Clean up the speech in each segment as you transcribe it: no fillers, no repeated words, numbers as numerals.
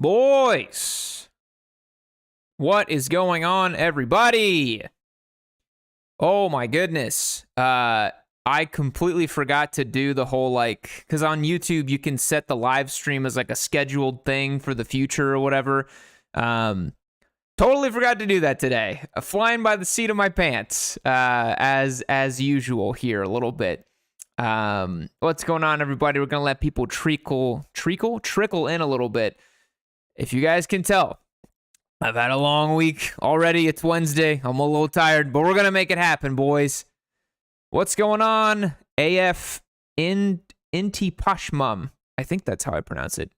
Boys, what is going on, everybody? Oh my goodness. I completely forgot to do the whole, like, because on YouTube you can set the live stream as like a scheduled thing for the future or whatever. Totally forgot to do that today. Flying by the seat of my pants, as usual here a little bit. What's going on, everybody? We're gonna let people trickle in a little bit. If you guys can tell, I've had a long week already. It's Wednesday. I'm a little tired, but we're gonna make it happen, boys. What's going on? AF Inti Pashmum. I think that's how I pronounce it.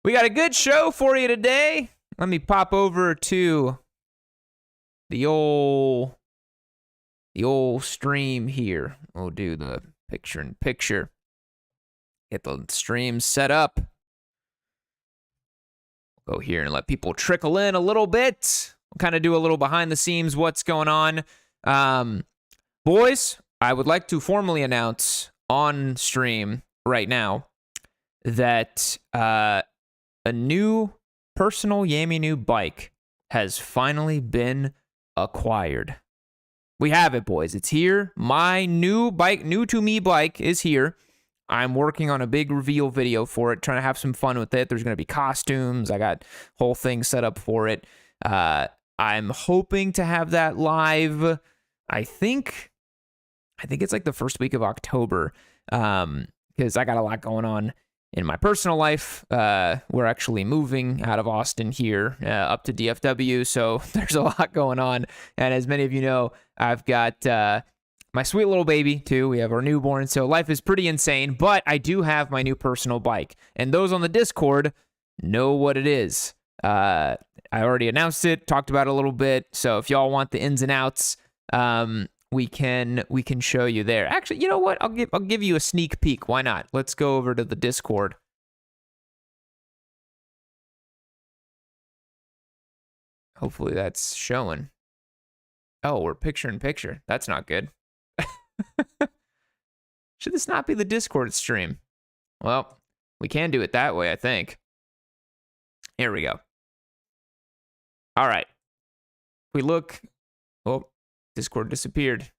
We got a good show for you today. Let me pop over to the old stream here. We'll do the picture-in-picture. Get the stream set up. Go here and let people trickle in a little bit. We'll kind of do a little behind the scenes what's going on. Boys, I would like to formally announce on stream right now that a new personal Yammie Noob bike has finally been acquired. We have it, boys. It's here. My new bike, new to me bike is here. I'm working on a big reveal video for it, trying to have some fun with it. There's going to be costumes. I got whole thing set up for it. I'm hoping to have that live. I think it's like the first week of October, because I got a lot going on in my personal life. We're actually moving out of Austin here up to DFW, so there's a lot going on. And as many of you know, I've got my sweet little baby, too. We have our newborn, so life is pretty insane. But I do have my new personal bike, and those on the Discord know what it is. I already announced it, talked about it a little bit, so if y'all want the ins and outs, we can show you there. Actually, you know what? I'll give you a sneak peek. Why not? Let's go over to the Discord. Hopefully that's showing. Oh, we're picture in picture. That's not good. Should this not be the Discord stream? Well, we can do it that way, I think. Here we go. All right. We look. Oh, Discord disappeared.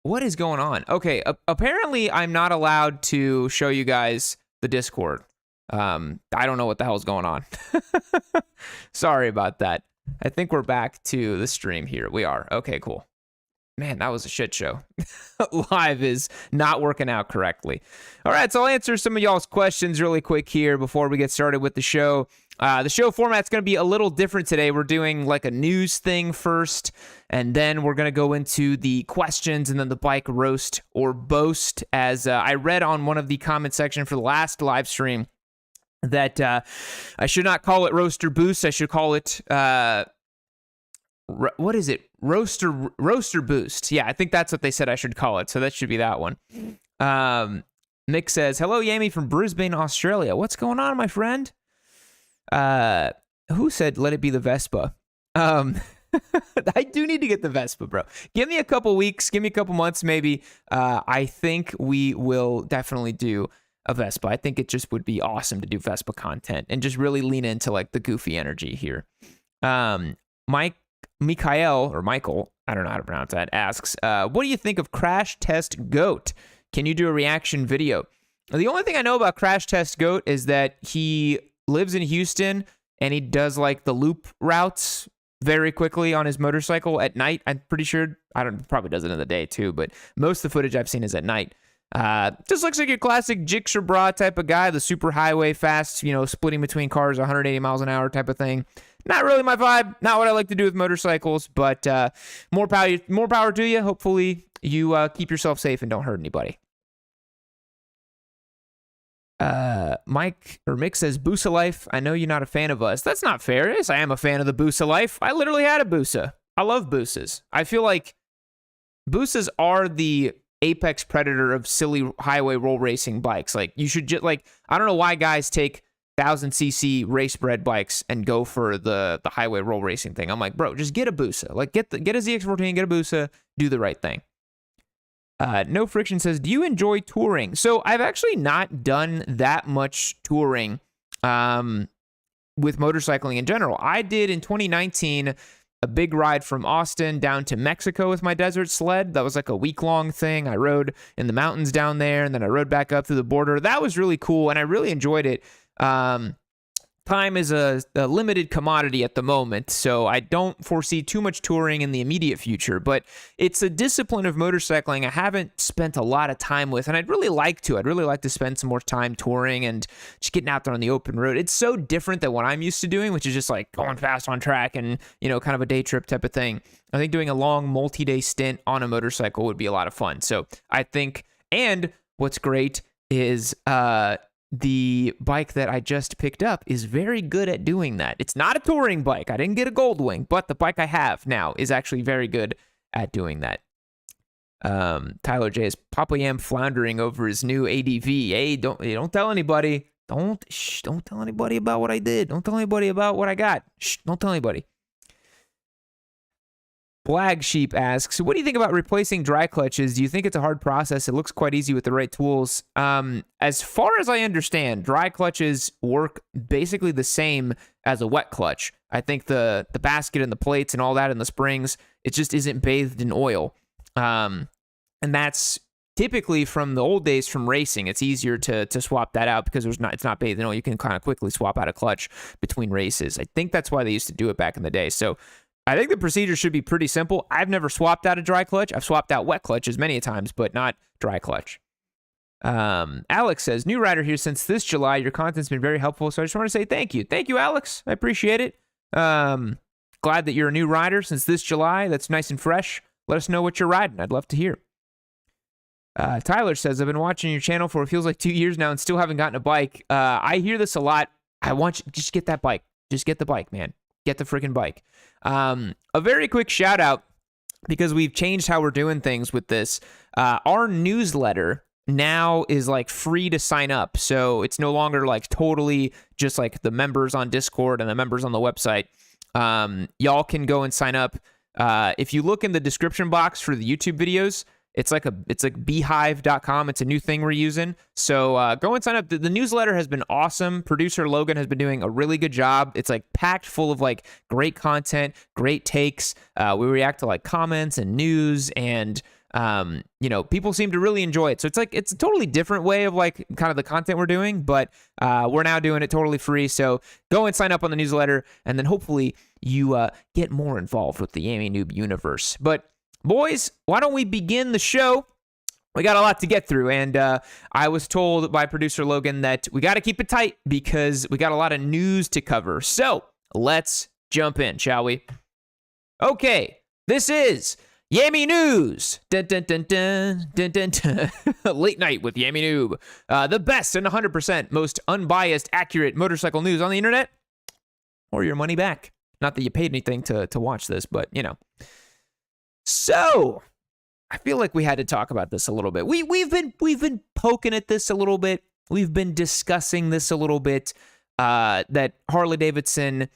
What is going on? Okay, apparently I'm not allowed to show you guys the Discord. I don't know what the hell's going on. Sorry about that. I think we're back to the stream here. We are. Okay, cool. Man, that was a shit show. Live is not working out correctly. All right, so I'll answer some of y'all's questions really quick here before we get started with the show. The show format's going to be a little different today. We're doing like a news thing first, and then we're going to go into the questions and then the bike roast or boast. As I read on one of the comment section for the last live stream that I should not call it roast or boost. I should call it... what is it? Roaster boost. Yeah, I think that's what they said I should call it. So that should be that one. Nick says, hello, Yammie from Brisbane, Australia. What's going on, my friend? Who said, let it be the Vespa? I do need to get the Vespa, bro. Give me a couple weeks. Give me a couple months, maybe. I think we will definitely do a Vespa. I think it just would be awesome to do Vespa content and just really lean into like the goofy energy here. Michael, I don't know how to pronounce that, asks, what do you think of Crash Test Goat? Can you do a reaction video? The only thing I know about Crash Test Goat is that he lives in Houston and he does like the loop routes very quickly on his motorcycle at night. I'm pretty sure, probably does it in the day too, but most of the footage I've seen is at night. Just looks like your classic Jigsaw Bra type of guy, the super highway fast, splitting between cars 180 miles an hour type of thing. Not really my vibe. Not what I like to do with motorcycles, but more power to you. Hopefully you keep yourself safe and don't hurt anybody. Mick says, Busa Life, I know you're not a fan of us. That's not fair. Yes, I am a fan of the Busa Life. I literally had a Busa. I love Busas. I feel like Busas are the apex predator of silly highway roll racing bikes. Like, you should just, like, I don't know why guys take 1000cc race bred bikes and go for the highway roll racing thing. I'm like, bro, just get a Busa. Like, get a ZX14, get a Busa, do the right thing. No Friction says, do you enjoy touring? So I've actually not done that much touring. with motorcycling in general. I did in 2019 a big ride from Austin down to Mexico with my desert sled. That was like a week-long thing. I rode in the mountains down there, and then I rode back up through the border. That was really cool, and I really enjoyed it. Time is a limited commodity at the moment, so I don't foresee too much touring in the immediate future, but it's a discipline of motorcycling I haven't spent a lot of time with, and I'd really like to. I'd really like to spend some more time touring and just getting out there on the open road. It's so different than what I'm used to doing, which is just like going fast on track and, you know, kind of a day trip type of thing. I think doing a long multi-day stint on a motorcycle would be a lot of fun. So I think, and what's great is, the bike that I just picked up is very good at doing that. It's not a touring bike. I didn't get a gold wing, but the bike I have now is actually very good at doing that. Tyler J is Papa Yam floundering over his new ADV. Hey, don't tell anybody. Don't tell anybody about what I did. Don't tell anybody about what I got. Don't tell anybody. Blag Sheep asks, what do you think about replacing dry clutches? Do you think it's a hard process? It looks quite easy with the right tools. As far as I understand, dry clutches work basically the same as a wet clutch. I think the basket and the plates and all that and the springs, it just isn't bathed in oil. And that's typically from the old days from racing. It's easier to swap that out because it's not bathed in oil. You can kind of quickly swap out a clutch between races. I think that's why they used to do it back in the day. So I think the procedure should be pretty simple. I've never swapped out a dry clutch. I've swapped out wet clutches many times, but not dry clutch. Alex says, new rider here since this July. Your content's been very helpful, so I just want to say thank you. Thank you, Alex. I appreciate it. Glad that you're a new rider since this July. That's nice and fresh. Let us know what you're riding. I'd love to hear. Tyler says, I've been watching your channel for it feels like 2 years now and still haven't gotten a bike. I hear this a lot. I want you just get that bike. Just get the bike, man. Get the freaking bike. A very quick shout out, because we've changed how we're doing things with this. Our newsletter now is like free to sign up. So it's no longer like totally just like the members on Discord and the members on the website. Y'all can go and sign up. If you look in the description box for the YouTube videos, it's like beehive.com. It's a new thing we're using. So go and sign up. The newsletter has been awesome. Producer Logan has been doing a really good job. It's like packed full of like great content, great takes. We react to like comments and news, and you know, people seem to really enjoy it. So it's a totally different way of like kind of the content we're doing, but we're now doing it totally free. So go and sign up on the newsletter, and then hopefully you get more involved with the Yammie Noob universe. But boys, why don't we begin the show? We got a lot to get through, and I was told by producer Logan that we got to keep it tight because we got a lot of news to cover. So let's jump in, shall we? Okay, this is Yammie News. Dun, dun, dun, dun, dun, dun, dun. Late night with Yammie Noob. The best and 100% most unbiased, accurate motorcycle news on the internet, or your money back. Not that you paid anything to watch this, but you know. So, I feel like we had to talk about this a little bit. We've been poking at this a little bit. We've been discussing this a little bit. That Harley-Davidson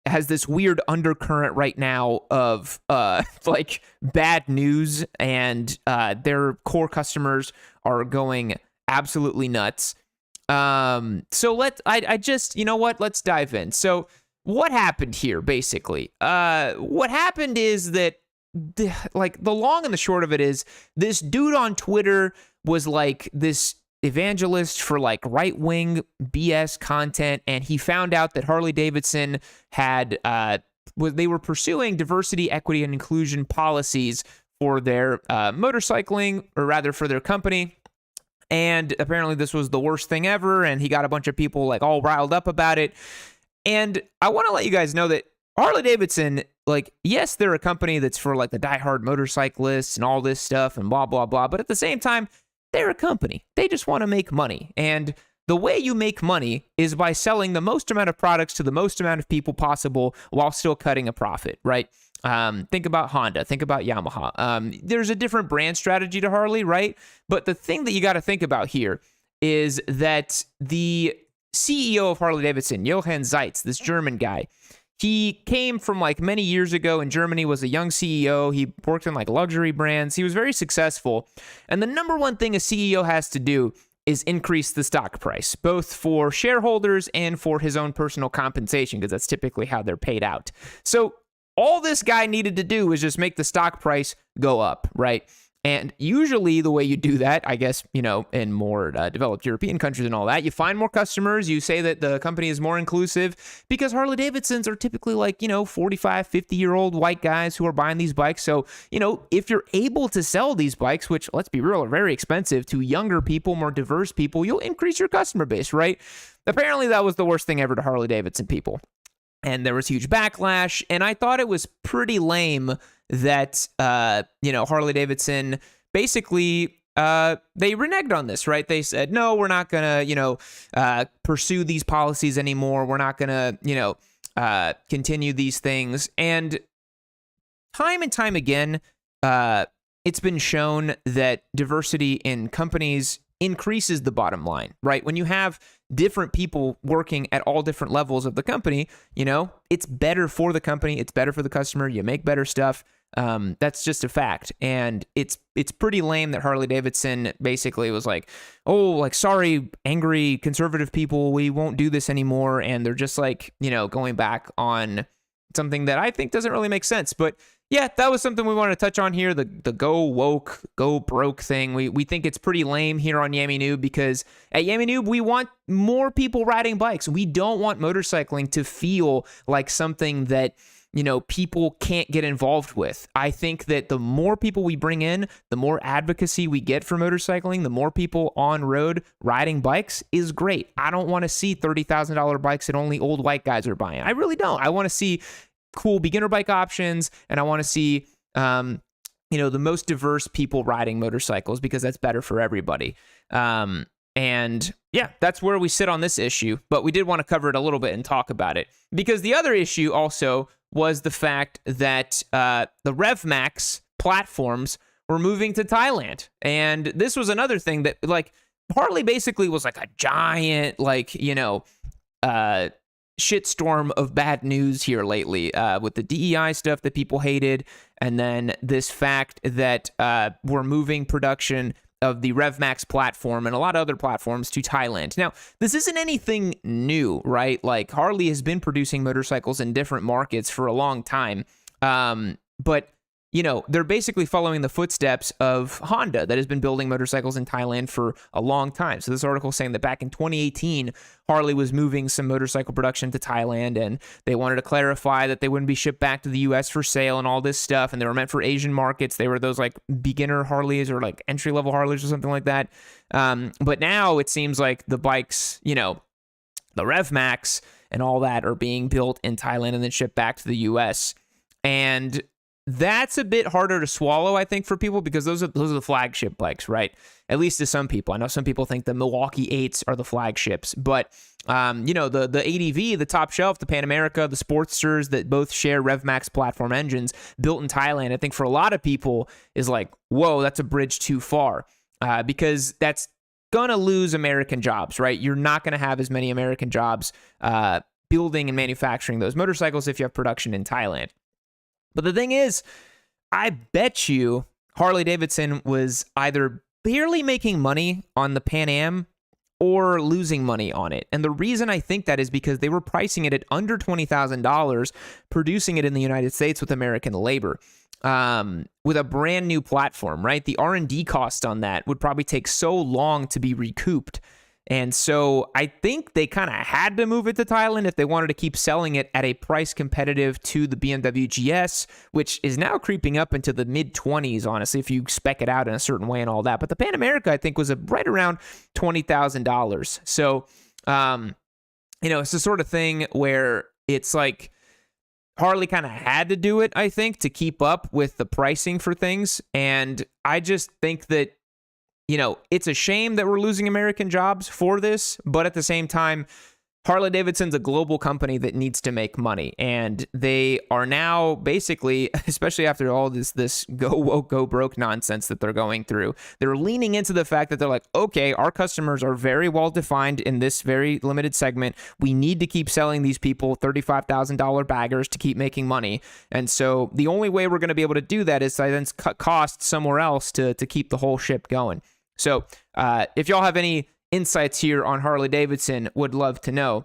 has this weird undercurrent right now of like bad news, and their core customers are going absolutely nuts. So I just, you know what? Let's dive in. So, what happened here? Basically, what happened is that. The long and the short of it is this dude on Twitter was like this evangelist for like right-wing BS content, and he found out that Harley-Davidson had they were pursuing diversity, equity, and inclusion policies for their motorcycling, or rather for their company. And apparently this was the worst thing ever, and he got a bunch of people like all riled up about it. And I want to let you guys know that Harley-Davidson, like, yes, they're a company that's for like the diehard motorcyclists and all this stuff and blah, blah, blah. But at the same time, they're a company. They just want to make money. And the way you make money is by selling the most amount of products to the most amount of people possible while still cutting a profit, right? Think about Honda. Think about Yamaha. There's a different brand strategy to Harley, right? But the thing that you got to think about here is that the CEO of Harley-Davidson, Johann Zeitz, this German guy, he came from like many years ago in Germany, was a young CEO. He worked in like luxury brands. He was very successful. And the number one thing a CEO has to do is increase the stock price, both for shareholders and for his own personal compensation, because that's typically how they're paid out. So all this guy needed to do was just make the stock price go up, right? And usually the way you do that, I guess, in more developed European countries and all that, you find more customers, you say that the company is more inclusive, because Harley-Davidsons are typically like, 45, 50-year-old white guys who are buying these bikes. So, if you're able to sell these bikes, which, let's be real, are very expensive, to younger people, more diverse people, you'll increase your customer base, right? Apparently that was the worst thing ever to Harley-Davidson people. And there was huge backlash, and I thought it was pretty lame that, Harley-Davidson basically, they reneged on this, right? They said, no, we're not going to, pursue these policies anymore. We're not going to, continue these things. And time again, it's been shown that diversity in companies increases the bottom line, right? When you have different people working at all different levels of the company, it's better for the company. It's better for the customer. You make better stuff. That's just a fact. And it's pretty lame that Harley-Davidson basically was like, sorry, angry conservative people, we won't do this anymore. And they're just like, going back on something that I think doesn't really make sense. But yeah, that was something we wanted to touch on here, the go woke, go broke thing. We think it's pretty lame here on Yammie Noob, because at Yammie Noob, we want more people riding bikes. We don't want motorcycling to feel like something that, people can't get involved with. I think that the more people we bring in, the more advocacy we get for motorcycling, the more people on road riding bikes is great. I don't want to see $30,000 bikes that only old white guys are buying. I really don't. I want to see cool beginner bike options, and I want to see, the most diverse people riding motorcycles, because that's better for everybody. And yeah, that's where we sit on this issue, but we did want to cover it a little bit and talk about it, because the other issue also was the fact that the RevMax platforms were moving to Thailand. And this was another thing that, like, Harley basically was like a giant, shitstorm of bad news here lately, with the DEI stuff that people hated, and then this fact that we're moving production of the RevMax platform and a lot of other platforms to Thailand. Now, this isn't anything new, right? Like, Harley has been producing motorcycles in different markets for a long time, but they're basically following the footsteps of Honda, that has been building motorcycles in Thailand for a long time. So this article is saying that back in 2018, Harley was moving some motorcycle production to Thailand, and they wanted to clarify that they wouldn't be shipped back to the US for sale and all this stuff, and they were meant for Asian markets. They were those like beginner Harleys or like entry-level Harleys or something like that. But now it seems like the bikes, the RevMax and all that, are being built in Thailand and then shipped back to the US. And that's a bit harder to swallow, I think, for people, because those are the flagship bikes, right? At least to some people. I know some people think the Milwaukee 8s are the flagships, but the ADV, the top shelf, the Pan America, the Sportsters that both share RevMax platform engines built in Thailand, I think for a lot of people is like, whoa, that's a bridge too far, because that's gonna lose American jobs, right? You're not gonna have as many American jobs building and manufacturing those motorcycles if you have production in Thailand. But the thing is, I bet you Harley-Davidson was either barely making money on the Pan Am or losing money on it. And the reason I think that is because they were pricing it at under $20,000, producing it in the United States with American labor, with a brand new platform, right? The R&D cost on that would probably take so long to be recouped. And so I think they kind of had to move it to Thailand if they wanted to keep selling it at a price competitive to the BMW GS, which is now creeping up into the mid-20s, honestly, if you spec it out in a certain way and all that. But the Pan America, I think, was right around $20,000. So, it's the sort of thing where it's like Harley kind of had to do it, I think, to keep up with the pricing for things. And I just think that, it's a shame that we're losing American jobs for this, but at the same time, Harley-Davidson's a global company that needs to make money, and they are now basically, especially after all this go woke, go broke nonsense that they're going through, they're leaning into the fact that they're like, okay, our customers are very well defined in this very limited segment. We need to keep selling these people $35,000 baggers to keep making money, and so the only way we're going to be able to do that is to then cut costs somewhere else to keep the whole ship going. So if y'all have any insights here on Harley-Davidson, would love to know.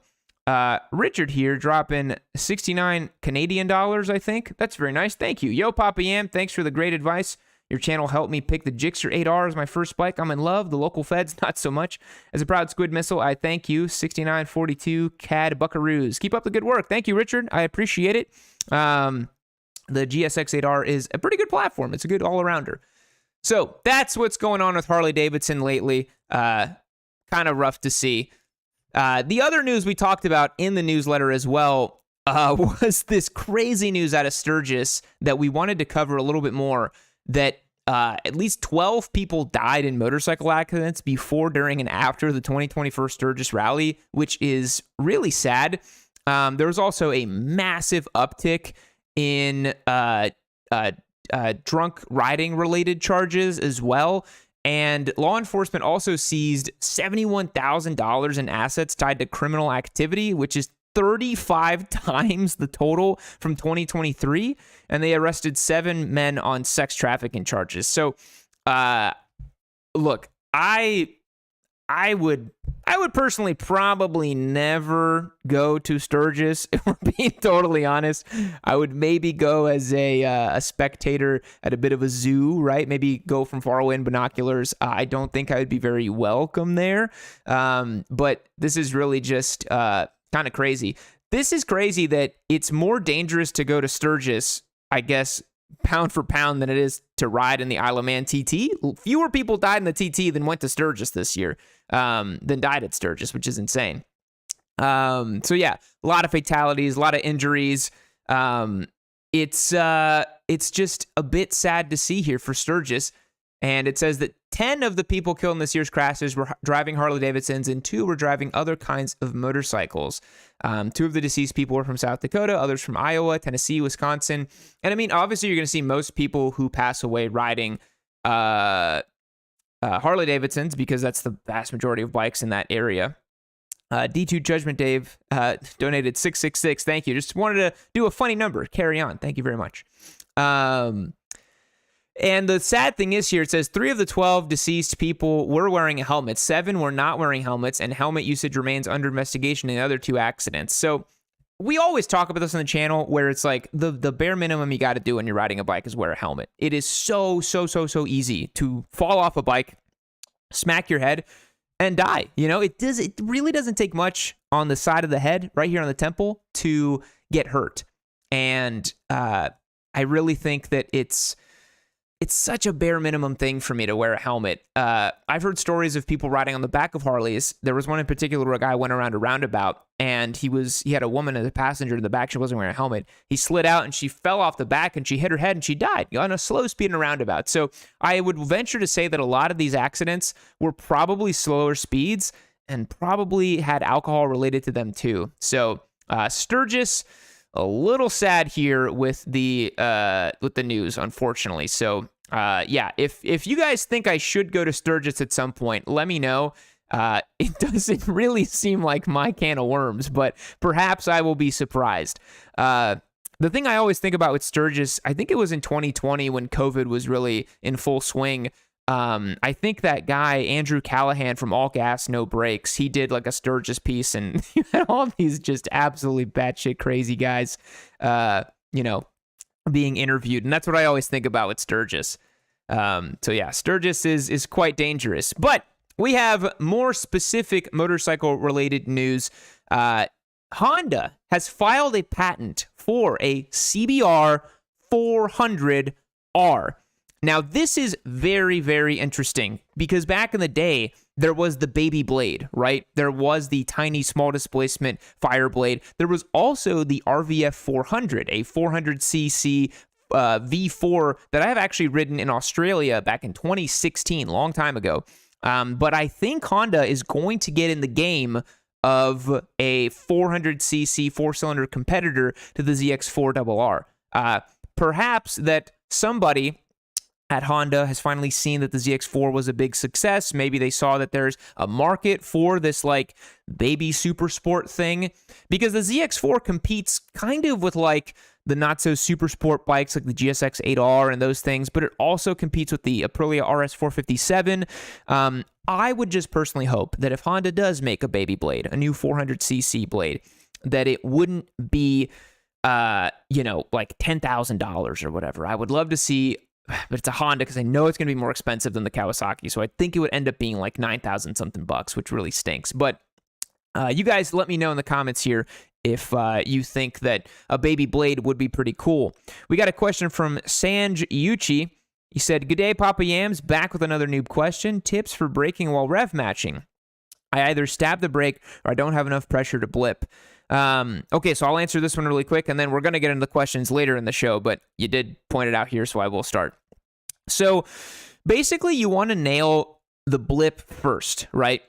Richard here dropping 69 Canadian dollars, I think. That's very nice. Thank you. Yo, Papa Yam, thanks for the great advice. Your channel helped me pick the Gixxer 8R as my first bike. I'm in love. The local feds, not so much. As a proud squid missile, I thank you. 6942 CAD Buckaroos. Keep up the good work. Thank you, Richard. I appreciate it. The GSX 8R is a pretty good platform. It's a good all-arounder. So that's what's going on with Harley-Davidson lately. Kind of rough to see. The other news we talked about in the newsletter as well was this crazy news out of Sturgis that we wanted to cover a little bit more, that at least 12 people died in motorcycle accidents before, during, and after the 2021 Sturgis rally, which is really sad. There was also a massive uptick in drunk riding related charges as well. And law enforcement also seized $71,000 in assets tied to criminal activity, which is 35 times the total from 2023. And they arrested 7 men on sex trafficking charges. So, look, I would personally probably never go to Sturgis, if we're being totally honest. I would maybe go as a spectator at a bit of a zoo, right? Maybe go from far away in binoculars. I don't think I would be very welcome there. But this is really just kind of crazy. This is crazy that it's more dangerous to go to Sturgis, I guess, pound for pound, than it is to ride in the Isle of Man TT. Fewer people died in the TT than went to Sturgis this year, than died at Sturgis, which is insane. So yeah, a lot of fatalities, a lot of injuries. It's just a bit sad to see here for Sturgis. And it says that 10 of the people killed in this year's crashes were driving Harley-Davidsons, and 2 were driving other kinds of motorcycles. 2 of the deceased people were from South Dakota, others from Iowa, Tennessee, Wisconsin. And I mean, obviously, you're going to see most people who pass away riding Harley-Davidsons, because that's the vast majority of bikes in that area. D2 Judgment Dave donated $666. Thank you. Just wanted to do a funny number. Carry on. Thank you very much. And the sad thing is here, it says 3 of the 12 deceased people were wearing a helmet. 7 were not wearing helmets, and helmet usage remains under investigation in the other 2 accidents. So we always talk about this on the channel, where it's like the bare minimum you got to do when you're riding a bike is wear a helmet. It is so easy to fall off a bike, smack your head, and die. You know, it really doesn't take much on the side of the head, right here on the temple, to get hurt. And I really think that it's such a bare minimum thing for me to wear a helmet. I've heard stories of people riding on the back of Harleys. There was one in particular where a guy went around a roundabout, and he had a woman as a passenger in the back. She wasn't wearing a helmet. He slid out, and she fell off the back, and she hit her head, and she died on a slow speed in a roundabout. So I would venture to say that a lot of these accidents were probably slower speeds and probably had alcohol related to them too. So Sturgis, a little sad here with the news, unfortunately. So yeah, if you guys think I should go to Sturgis at some point, let me know. It doesn't really seem like my can of worms, but perhaps I will be surprised. The thing I always think about with Sturgis, I think it was in 2020 when COVID was really in full swing. I think that guy, Andrew Callahan from All Gas, No Brakes, he did like a Sturgis piece, and you had all these just absolutely batshit crazy guys, being interviewed. And that's what I always think about with Sturgis. So yeah, Sturgis is quite dangerous. But we have more specific motorcycle related news. Honda has filed a patent for a CBR 400R. Now, this is very, very interesting, because back in the day, there was the baby blade, right? There was the tiny small displacement fire blade. There was also the RVF 400, a 400cc V4 that I have actually ridden in Australia back in 2016, long time ago. But I think Honda is going to get in the game of a 400cc 4-cylinder competitor to the ZX4RR. Perhaps that somebody at Honda has finally seen that the ZX4 was a big success. Maybe they saw that there's a market for this like baby super sport thing, because the ZX4 competes kind of with like the not-so-super sport bikes like the GSX 8R and those things, but it also competes with the Aprilia RS 457. I would just personally hope that if Honda does make a baby blade, a new 400cc blade, that it wouldn't be, like $10,000 or whatever. I would love to see, but it's a Honda because I know it's going to be more expensive than the Kawasaki, so I think it would end up being like 9,000 something bucks, which really stinks. But you guys let me know in the comments here if you think that a baby blade would be pretty cool. We got a question from Sanj Yuchi. He said, "Good day, Papa Yams. Back with another noob question. Tips for braking while rev matching. I either stab the brake or I don't have enough pressure to blip." Okay, so I'll answer this one really quick, and then we're going to get into the questions later in the show, but you did point it out here, so I will start. So basically, you want to nail the blip first, right?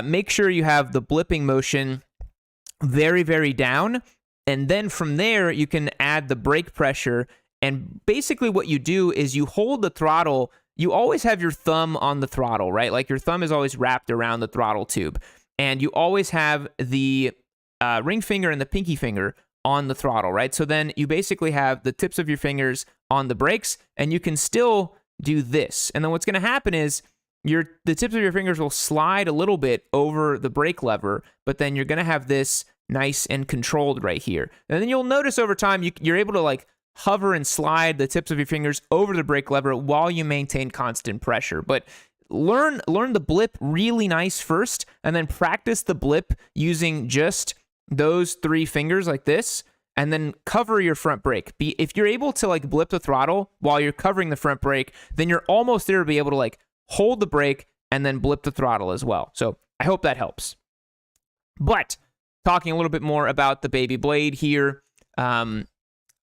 Make sure you have the blipping motion very, very down, and then from there, you can add the brake pressure. And basically what you do is you hold the throttle. You always have your thumb on the throttle, right? Like your thumb is always wrapped around the throttle tube. And you always have the ring finger and the pinky finger on the throttle, right? So then you basically have the tips of your fingers on the brakes, and you can still do this. And then what's going to happen is the tips of your fingers will slide a little bit over the brake lever, but then you're going to have this nice and controlled right here. And then you'll notice over time, you're able to like hover and slide the tips of your fingers over the brake lever while you maintain constant pressure. But learn the blip really nice first, and then practice the blip using just those three fingers like this, and then cover your front brake. If you're able to like blip the throttle while you're covering the front brake, then you're almost there to be able to like hold the brake and then blip the throttle as well. So I hope that helps. But talking a little bit more about the baby blade here,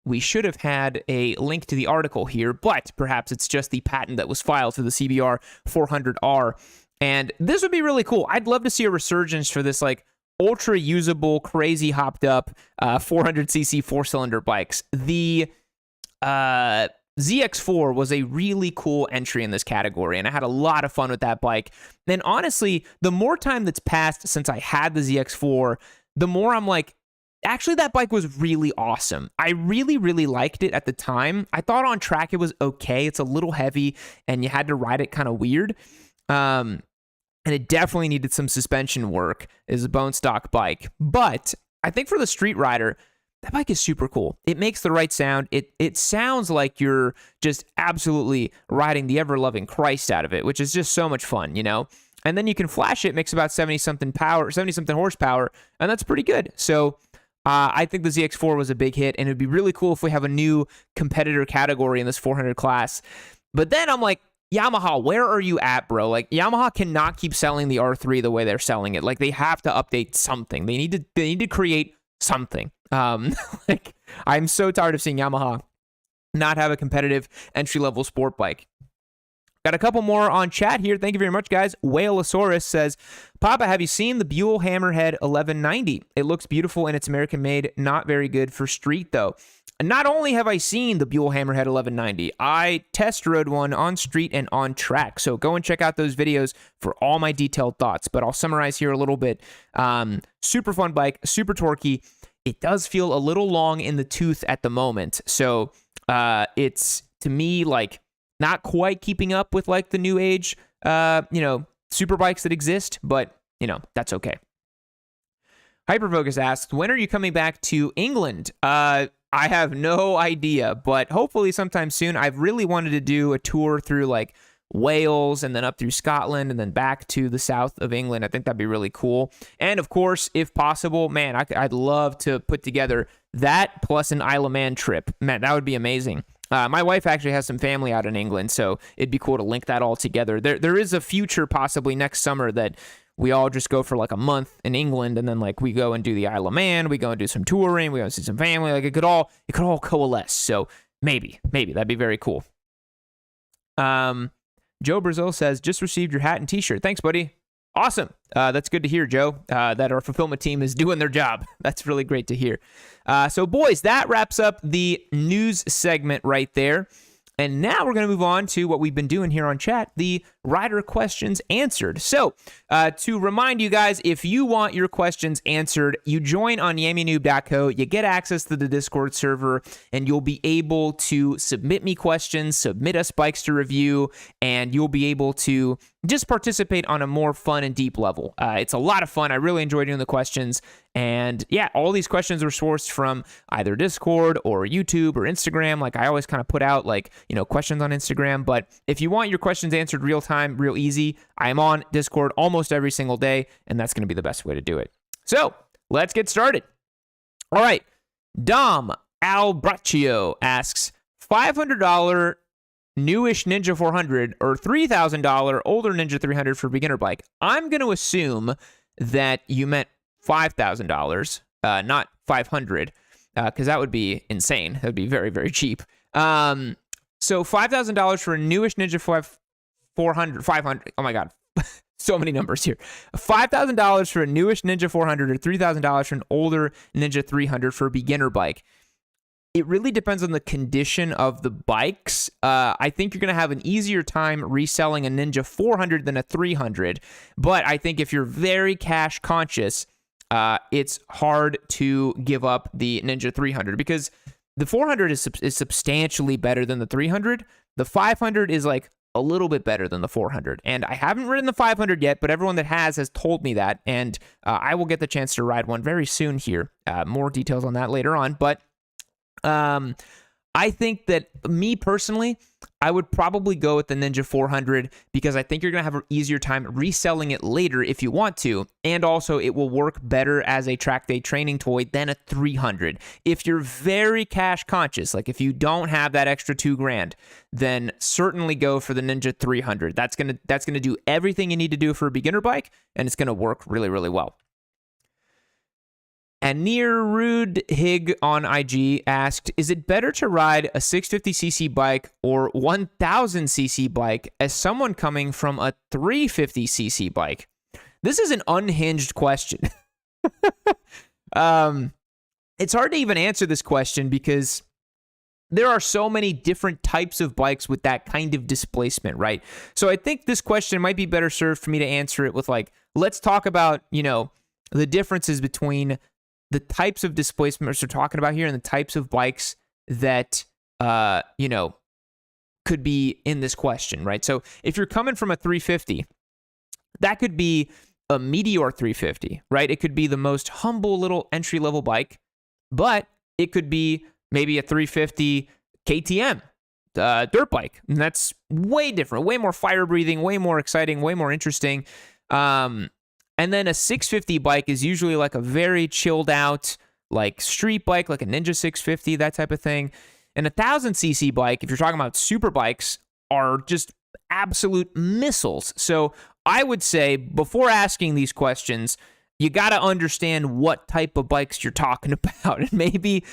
we should have had a link to the article here, but perhaps it's just the patent that was filed for the CBR 400R. And this would be really cool. I'd love to see a resurgence for this like ultra usable, crazy hopped up 400cc four-cylinder bikes. The ZX4 was a really cool entry in this category, and I had a lot of fun with that bike. And honestly, the more time that's passed since I had the ZX4, the more I'm like, actually, that bike was really awesome. I really, really liked it at the time. I thought on track it was okay. It's a little heavy, and you had to ride it kind of weird. And it definitely needed some suspension work. It's a bone stock bike. But I think for the street rider, that bike is super cool. It makes the right sound. It sounds like you're just absolutely riding the ever-loving Christ out of it, which is just so much fun, you know? And then you can flash it, makes about 70-something horsepower, and that's pretty good. So I think the ZX4 was a big hit, and it'd be really cool if we have a new competitor category in this 400 class. But then I'm like, Yamaha, where are you at, bro? Like, Yamaha cannot keep selling the R3 the way they're selling it. Like, they have to update something. They need to create something. Like, I'm so tired of seeing Yamaha not have a competitive entry-level sport bike. Got a couple more on chat here. Thank you very much, guys. Whaleosaurus says, Papa, have you seen the Buell Hammerhead 1190? It looks beautiful and it's American-made. Not very good for street, though. Not only have I seen the Buell Hammerhead 1190, I test rode one on street and on track. So go and check out those videos for all my detailed thoughts. But I'll summarize here a little bit. Super fun bike, super torquey. It does feel a little long in the tooth at the moment. So it's, to me, like, not quite keeping up with like the new age, super bikes that exist, but that's okay. Hyperfocus asks, when are you coming back to England? I have no idea, but hopefully sometime soon. I've really wanted to do a tour through like Wales and then up through Scotland and then back to the south of England. I think that'd be really cool. And of course, if possible, man, I'd love to put together that plus an Isle of Man trip. Man, that would be amazing. My wife actually has some family out in England, so it'd be cool to link that all together. There is a future possibly next summer that we all just go for like a month in England, and then like we go and do the Isle of Man, we go and do some touring, we go and see some family. Like it could all coalesce. So maybe that'd be very cool. Joe Brazil says, just received your hat and t-shirt. Thanks, buddy. Awesome. That's good to hear, Joe, that our fulfillment team is doing their job. That's really great to hear. So, boys, that wraps up the news segment right there. And now we're going to move on to what we've been doing here on chat, the rider questions answered. So to remind you guys, if you want your questions answered, you join on YammieNoob.co, you get access to the Discord server, and you'll be able to submit me questions, submit us bikes to review, and you'll be able to just participate on a more fun and deep level. It's a lot of fun. I really enjoy doing the questions. And yeah, all these questions are sourced from either Discord or YouTube or Instagram. Like I always kind of put out questions on Instagram. But if you want your questions answered real time, real easy, I am on Discord almost every single day, and that's going to be the best way to do it. So let's get started. All right. Dom Albraccio asks, $500 newish Ninja 400 or $3,000 older Ninja 300 for beginner bike. I'm going to assume that you meant $5,000, not 500, because that would be insane. That would be very, very cheap. So $5,000 for a newish Ninja 500. Oh my God. So many numbers here. $5,000 for a newish Ninja 400 or $3,000 for an older Ninja 300 for a beginner bike. It really depends on the condition of the bikes. I think you're going to have an easier time reselling a Ninja 400 than a 300. But I think if you're very cash conscious, it's hard to give up the Ninja 300 because the 400 is substantially better than the 300. The 500 is like a little bit better than the 400. And I haven't ridden the 500 yet, but everyone that has told me that. And I will get the chance to ride one very soon here. More details on that later on. But I think that me personally, I would probably go with the Ninja 400 because I think you're going to have an easier time reselling it later if you want to. And also it will work better as a track day training toy than a 300. If you're very cash conscious, like if you don't have that extra $2,000, then certainly go for the Ninja 300. That's going to do everything you need to do for a beginner bike, and it's going to work really, really well. And Near Hig on IG asked, is it better to ride a 650cc bike or 1000cc bike as someone coming from a 350cc bike? This is an unhinged question. It's hard to even answer this question because there are so many different types of bikes with that kind of displacement, right? So I think this question might be better served for me to answer it with let's talk about, the differences between the types of displacements we're talking about here and the types of bikes that, could be in this question, right? So if you're coming from a 350, that could be a Meteor 350, right? It could be the most humble little entry-level bike, but it could be maybe a 350 KTM dirt bike. And that's way different, way more fire-breathing, way more exciting, way more interesting. And then a 650 bike is usually like a very chilled out, like street bike, like a Ninja 650, that type of thing. And a 1000cc bike, if you're talking about super bikes, are just absolute missiles. So I would say before asking these questions, you got to understand what type of bikes you're talking about. And maybe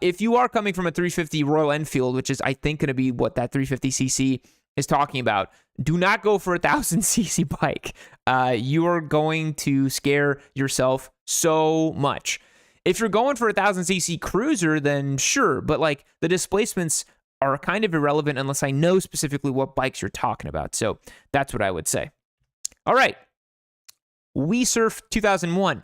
if you are coming from a 350 Royal Enfield, which is, I think, going to be what that 350cc is talking about, do not go for a 1000cc bike. You are going to scare yourself so much. If you're going for a 1000cc cruiser, then sure, but the displacements are kind of irrelevant unless I know specifically what bikes you're talking about. So that's what I would say. All right. We Surf 2001.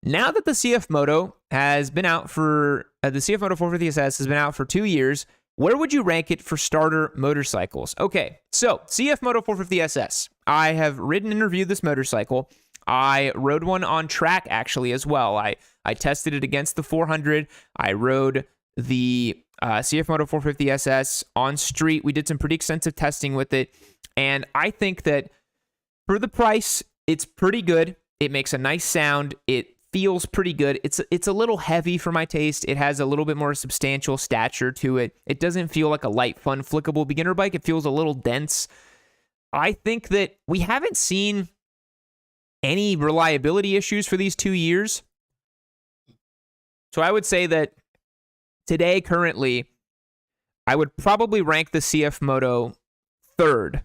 Now that the CF Moto has been out for, the CF Moto 450SS has been out for 2 years, where would you rank it for starter motorcycles? Okay, so CF Moto 450SS. I have ridden and reviewed this motorcycle. I rode one on track actually as well. I tested it against the 400. I rode the CF Moto 450SS on street. We did some pretty extensive testing with it. And I think that for the price, it's pretty good. It makes a nice sound. It feels pretty good. It's a little heavy for my taste. It has a little bit more substantial stature to it. It doesn't feel like a light, fun, flickable beginner bike. It feels a little dense. I think that we haven't seen any reliability issues for these 2 years. So I would say that today, currently, I would probably rank the CF Moto third.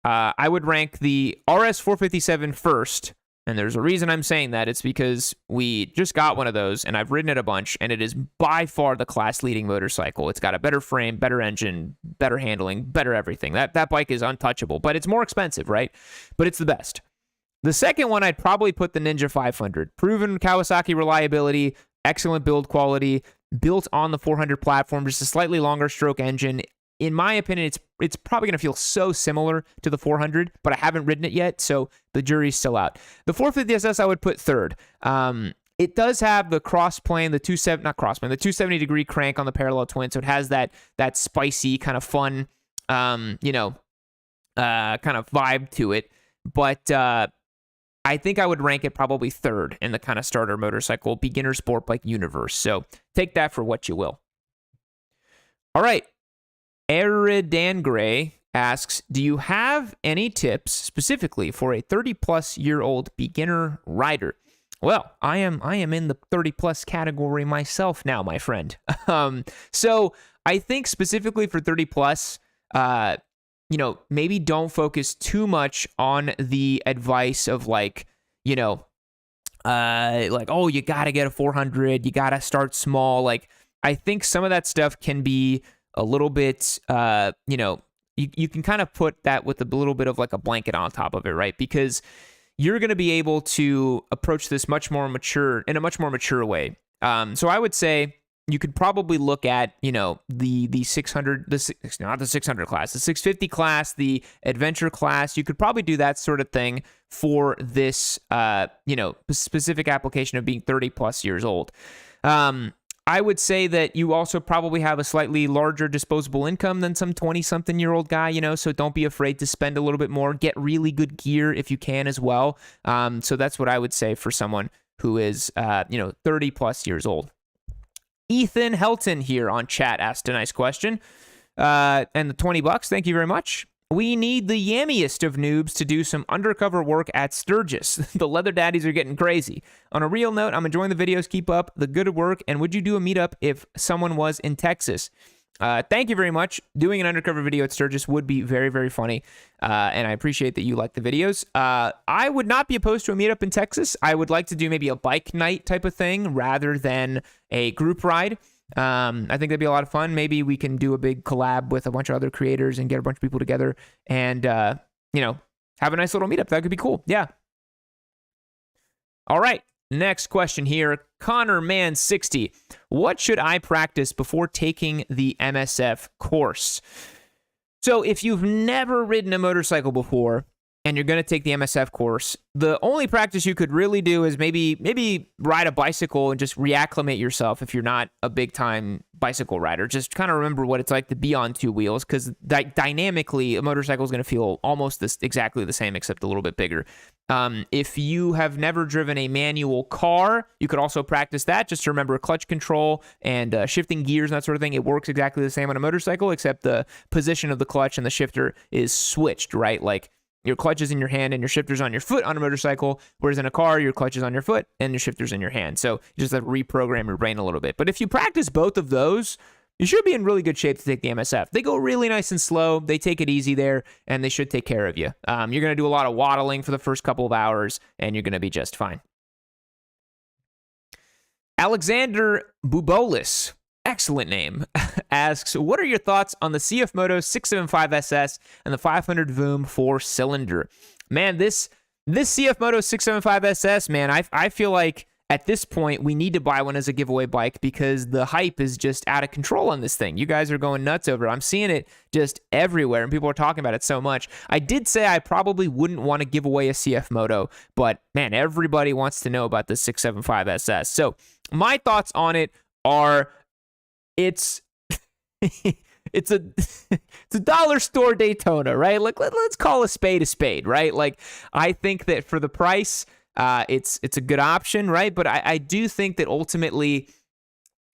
I would rank the RS 457 first, And there's a reason I'm saying that. It's because we just got one of those, and I've ridden it a bunch, and it is by far the class-leading motorcycle. It's got a better frame, better engine, better handling, better everything. That bike is untouchable, but it's more expensive, right? But it's the best. The second one, I'd probably put the Ninja 500. Proven Kawasaki reliability, excellent build quality, built on the 400 platform, just a slightly longer stroke engine. In my opinion, it's probably going to feel so similar to the 400, but I haven't ridden it yet, so the jury's still out. The 450 SS I would put third. It does have the cross-plane, the 270-degree crank on the parallel twin, so it has that spicy kind of fun, kind of vibe to it. But I think I would rank it probably third in the kind of starter motorcycle beginner sport bike universe. So take that for what you will. All right. Eridangray asks, do you have any tips specifically for a 30-plus-year-old beginner rider? Well, I am in the 30-plus category myself now, my friend. So I think specifically for 30-plus, maybe don't focus too much on the advice of oh, you got to get a 400, you got to start small. Like, I think some of that stuff can be a little bit, you can kind of put that with a little bit of like a blanket on top of it, right? Because you're going to be able to approach this in a much more mature way. So I would say you could probably look at, the 600, not the 600 class, the 650 class, the adventure class. You could probably do that sort of thing for this, specific application of being 30 plus years old. I would say that you also probably have a slightly larger disposable income than some 20-something-year-old guy, so don't be afraid to spend a little bit more. Get really good gear if you can as well. So that's what I would say for someone who is, 30-plus years old. Ethan Helton here on chat asked a nice question. And the $20, thank you very much. We need the yammiest of noobs to do some undercover work at Sturgis. The leather daddies are getting crazy. On a real note, I'm enjoying the videos. Keep up the good work. And would you do a meetup if someone was in Texas? Thank you very much. Doing an undercover video at Sturgis would be very, very funny. And I appreciate that you like the videos. I would not be opposed to a meetup in Texas. I would like to do maybe a bike night type of thing rather than a group ride. I think that'd be a lot of fun. Maybe we can do a big collab with a bunch of other creators and get a bunch of people together and, have a nice little meetup. That could be cool. Yeah. All right. Next question here. Connor Man 60. What should I practice before taking the MSF course? So if you've never ridden a motorcycle before and you're going to take the MSF course, the only practice you could really do is maybe ride a bicycle and just reacclimate yourself if you're not a big-time bicycle rider. Just kind of remember what it's like to be on two wheels, because dynamically, a motorcycle is going to feel almost exactly the same, except a little bit bigger. If you have never driven a manual car, you could also practice that. Just to remember clutch control and shifting gears and that sort of thing. It works exactly the same on a motorcycle, except the position of the clutch and the shifter is switched, right? Like, your clutch is in your hand and your shifter's on your foot on a motorcycle, whereas in a car, your clutch is on your foot and your shifter's in your hand. So you just have to reprogram your brain a little bit. But if you practice both of those, you should be in really good shape to take the MSF. They go really nice and slow. They take it easy there, and they should take care of you. You're going to do a lot of waddling for the first couple of hours, and you're going to be just fine. Alexander Bubolis, excellent name, asks, what are your thoughts on the CF Moto 675 SS and the 500 Voom 4-cylinder? Man, this CF Moto 675 SS, man, I feel like at this point we need to buy one as a giveaway bike because the hype is just out of control on this thing. You guys are going nuts over it. I'm seeing it just everywhere, and people are talking about it so much. I did say I probably wouldn't want to give away a CF Moto, but man, everybody wants to know about the 675 SS. So my thoughts on it are, it's it's a dollar store Daytona, right? Like, let's call a spade, right? Like, I think that for the price, it's a good option, right? But I do think that ultimately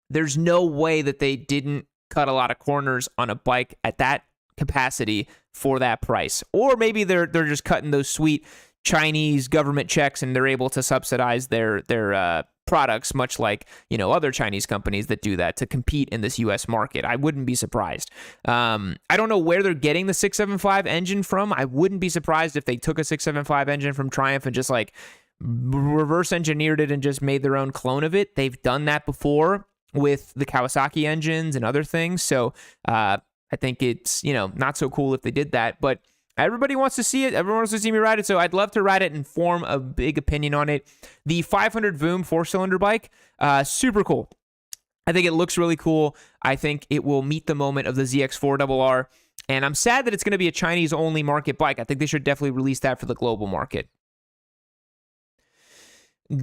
there's no way that they didn't cut a lot of corners on a bike at that capacity for that price. Or maybe they're just cutting those sweet Chinese government checks and they're able to subsidize their products, much like, other Chinese companies that do that to compete in this U.S. market. I wouldn't be surprised. I don't know where they're getting the 675 engine from. I wouldn't be surprised if they took a 675 engine from Triumph and just reverse engineered it and just made their own clone of it. They've done that before with the Kawasaki engines and other things. So I think it's, not so cool if they did that, but everybody wants to see it. Everyone wants to see me ride it. So I'd love to ride it and form a big opinion on it. The 500 Voom 4-cylinder bike, super cool. I think it looks really cool. I think it will meet the moment of the ZX4RR. And I'm sad that it's going to be a Chinese-only market bike. I think they should definitely release that for the global market.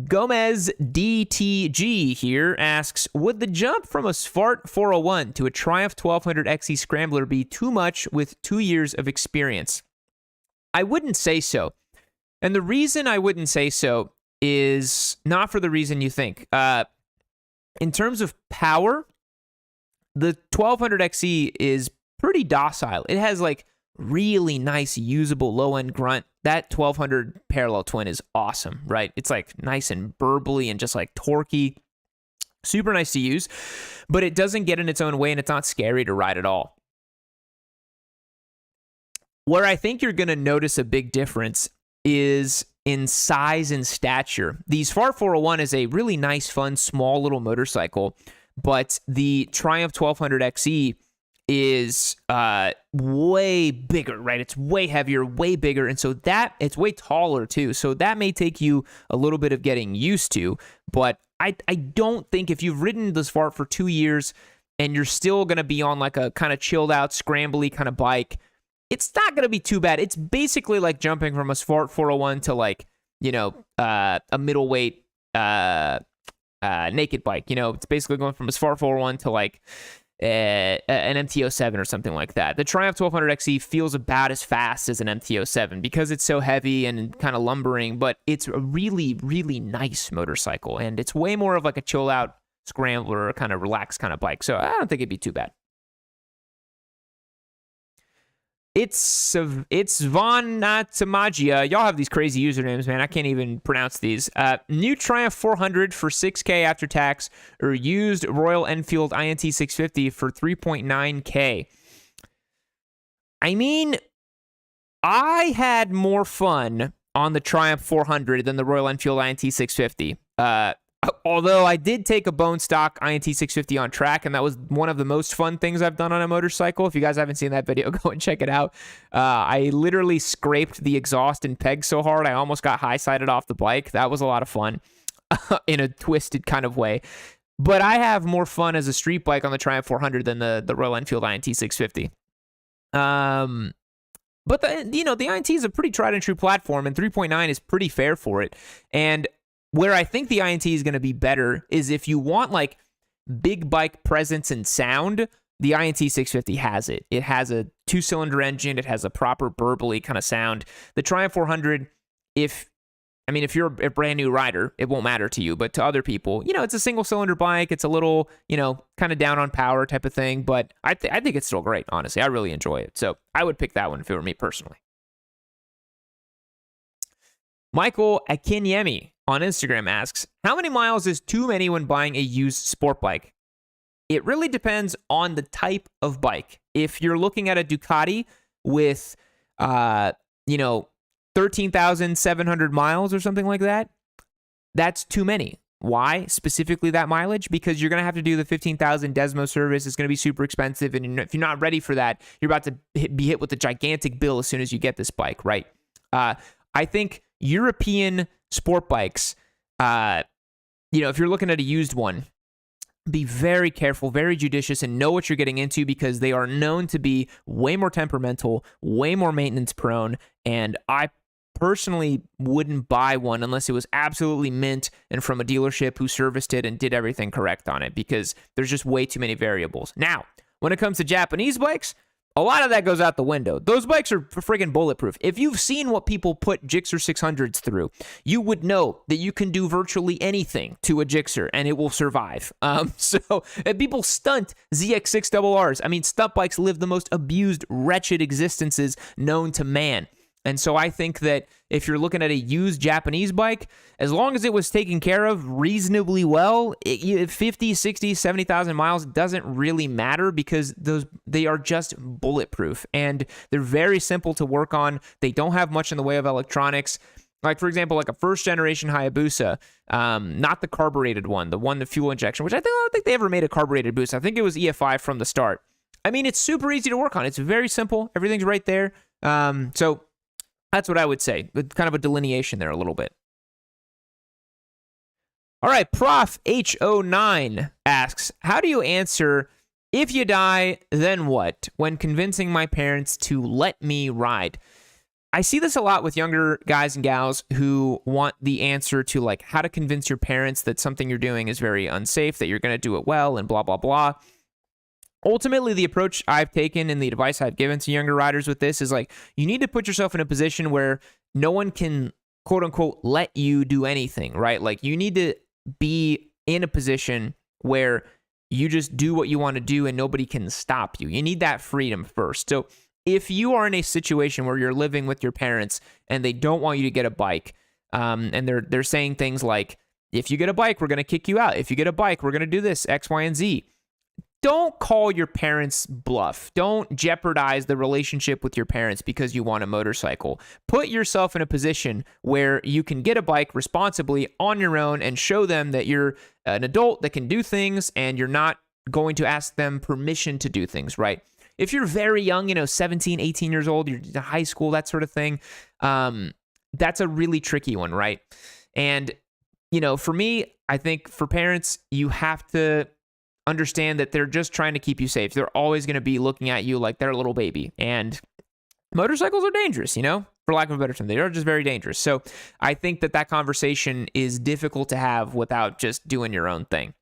Gomez DTG here asks, would the jump from a Svart 401 to a Triumph 1200 XE Scrambler be too much with 2 years of experience? I wouldn't say so. And the reason I wouldn't say so is not for the reason you think. In terms of power, the 1200 XE is pretty docile. It has like really nice usable low-end grunt. That 1200 parallel twin is awesome, right? It's like nice and burbly and just like torquey. Super nice to use, but it doesn't get in its own way and it's not scary to ride at all. Where I think you're going to notice a big difference is in size and stature. The Svart 401 is a really nice, fun, small little motorcycle, but the Triumph 1200 XE is way bigger, right? It's way heavier, way bigger, and so that it's way taller too. So that may take you a little bit of getting used to, but I don't think if you've ridden this Svart for 2 years and you're still going to be on like a kind of chilled out, scrambly kind of bike, it's not going to be too bad. It's basically like jumping from a Svart 401 to like, a middleweight naked bike. It's basically going from a Svart 401 to like an MT-07 or something like that. The Triumph 1200 XE feels about as fast as an MT-07 because it's so heavy and kind of lumbering, but it's a really, really nice motorcycle, and it's way more of like a chill-out scrambler, kind of relaxed kind of bike, so I don't think it'd be too bad. It's Von Tamagia. Y'all have these crazy usernames, man. I can't even pronounce these. New Triumph 400 for $6K after tax, or used Royal Enfield INT 650 for $3.9K. I mean, I had more fun on the Triumph 400 than the Royal Enfield INT 650. Although I did take a bone stock INT 650 on track, and that was one of the most fun things I've done on a motorcycle. If you guys haven't seen that video, go and check it out. I literally scraped the exhaust and pegs so hard I almost got high-sided off the bike. That was a lot of fun in a twisted kind of way. But I have more fun as a street bike on the Triumph 400 than the Royal Enfield INT 650. But the INT is a pretty tried and true platform, and 3.9 is pretty fair for it. And where I think the INT is going to be better is if you want like big bike presence and sound, the INT 650 has it. It has a 2-cylinder engine. It has a proper burbly kind of sound. The Triumph 400, if you're a brand new rider, it won't matter to you, but to other people, it's a single-cylinder bike. It's a little, kind of down on power type of thing, but I think it's still great, honestly. I really enjoy it. So I would pick that one if it were me personally. Michael Akinyemi on Instagram asks, how many miles is too many when buying a used sport bike? It really depends on the type of bike. If you're looking at a Ducati with, 13,700 miles or something like that, that's too many. Why? Specifically that mileage? Because you're going to have to do the 15,000 Desmo service. It's going to be super expensive. And if you're not ready for that, you're about to be hit with a gigantic bill as soon as you get this bike, right? I think European sport bikes, if you're looking at a used one, be very careful, very judicious, and know what you're getting into because they are known to be way more temperamental, way more maintenance prone, and I personally wouldn't buy one unless it was absolutely mint and from a dealership who serviced it and did everything correct on it because there's just way too many variables. Now, when it comes to Japanese bikes, a lot of that goes out the window. Those bikes are friggin' bulletproof. If you've seen what people put Gixxer 600s through, you would know that you can do virtually anything to a Gixxer and it will survive. So people stunt ZX6RRs. I mean, stunt bikes live the most abused, wretched existences known to man. And so I think that if you're looking at a used Japanese bike, as long as it was taken care of reasonably well, 50, 60, 70,000 miles doesn't really matter because they are just bulletproof and they're very simple to work on. They don't have much in the way of electronics. Like, for example, like a first-generation Hayabusa, not the carbureted one, the fuel injection, which I don't think they ever made a carbureted boost. I think it was EFI from the start. I mean, it's super easy to work on. It's very simple. Everything's right there. So that's what I would say. With kind of a delineation there a little bit. All right, Prof H09 asks, how do you answer, if you die, then what, when convincing my parents to let me ride? I see this a lot with younger guys and gals who want the answer to, like, how to convince your parents that something you're doing is very unsafe, that you're going to do it well, and blah, blah, blah. Ultimately, the approach I've taken and the advice I've given to younger riders with this is, like, you need to put yourself in a position where no one can, quote unquote, let you do anything, right? Like, you need to be in a position where you just do what you want to do and nobody can stop you. You need that freedom first. So if you are in a situation where you're living with your parents and they don't want you to get a bike, and they're saying things like, if you get a bike, we're going to kick you out. If you get a bike, we're going to do this, X, Y, and Z. Don't call your parents bluff. Don't jeopardize the relationship with your parents because you want a motorcycle. Put yourself in a position where you can get a bike responsibly on your own and show them that you're an adult that can do things and you're not going to ask them permission to do things, right? If you're very young, 17, 18 years old, you're in high school, that sort of thing, that's a really tricky one, right? And, for me, I think for parents, you have to understand that they're just trying to keep you safe. They're always going to be looking at you like they're a little baby. And motorcycles are dangerous, for lack of a better term. They are just very dangerous. So I think that conversation is difficult to have without just doing your own thing.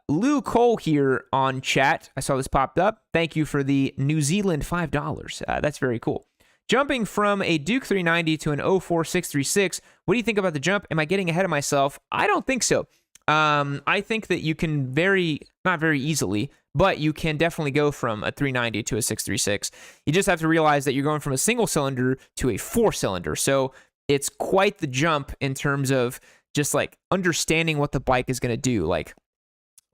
Lou Cole here on chat. I saw this popped up. Thank you for the New Zealand $5. That's very cool. Jumping from a Duke 390 to an 04 636. What do you think about the jump? Am I getting ahead of myself? I don't think so. I think that you can not very easily, but you can definitely go from a 390 to a 636. You just have to realize that you're going from a single cylinder to a 4-cylinder. So it's quite the jump in terms of just like understanding what the bike is going to do. Like,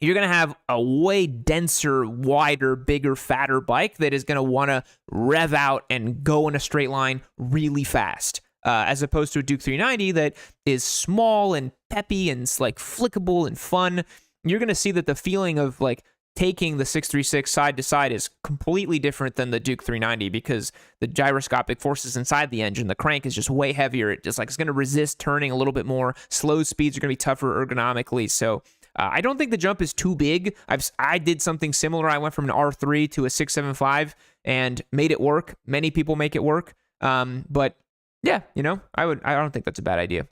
you're going to have a way denser, wider, bigger, fatter bike that is going to want to rev out and go in a straight line really fast, as opposed to a Duke 390 that is small and peppy and like flickable and fun. You're going to see that the feeling of like taking the 636 side to side is completely different than the Duke 390 because the gyroscopic forces inside the engine, the crank is just way heavier. It just like it's going to resist turning a little bit more. Slow speeds are going to be tougher ergonomically. So I don't think the jump is too big. I did something similar. I went from an R3 to a 675 and made it work. Many people make it work. But yeah, I don't think that's a bad idea.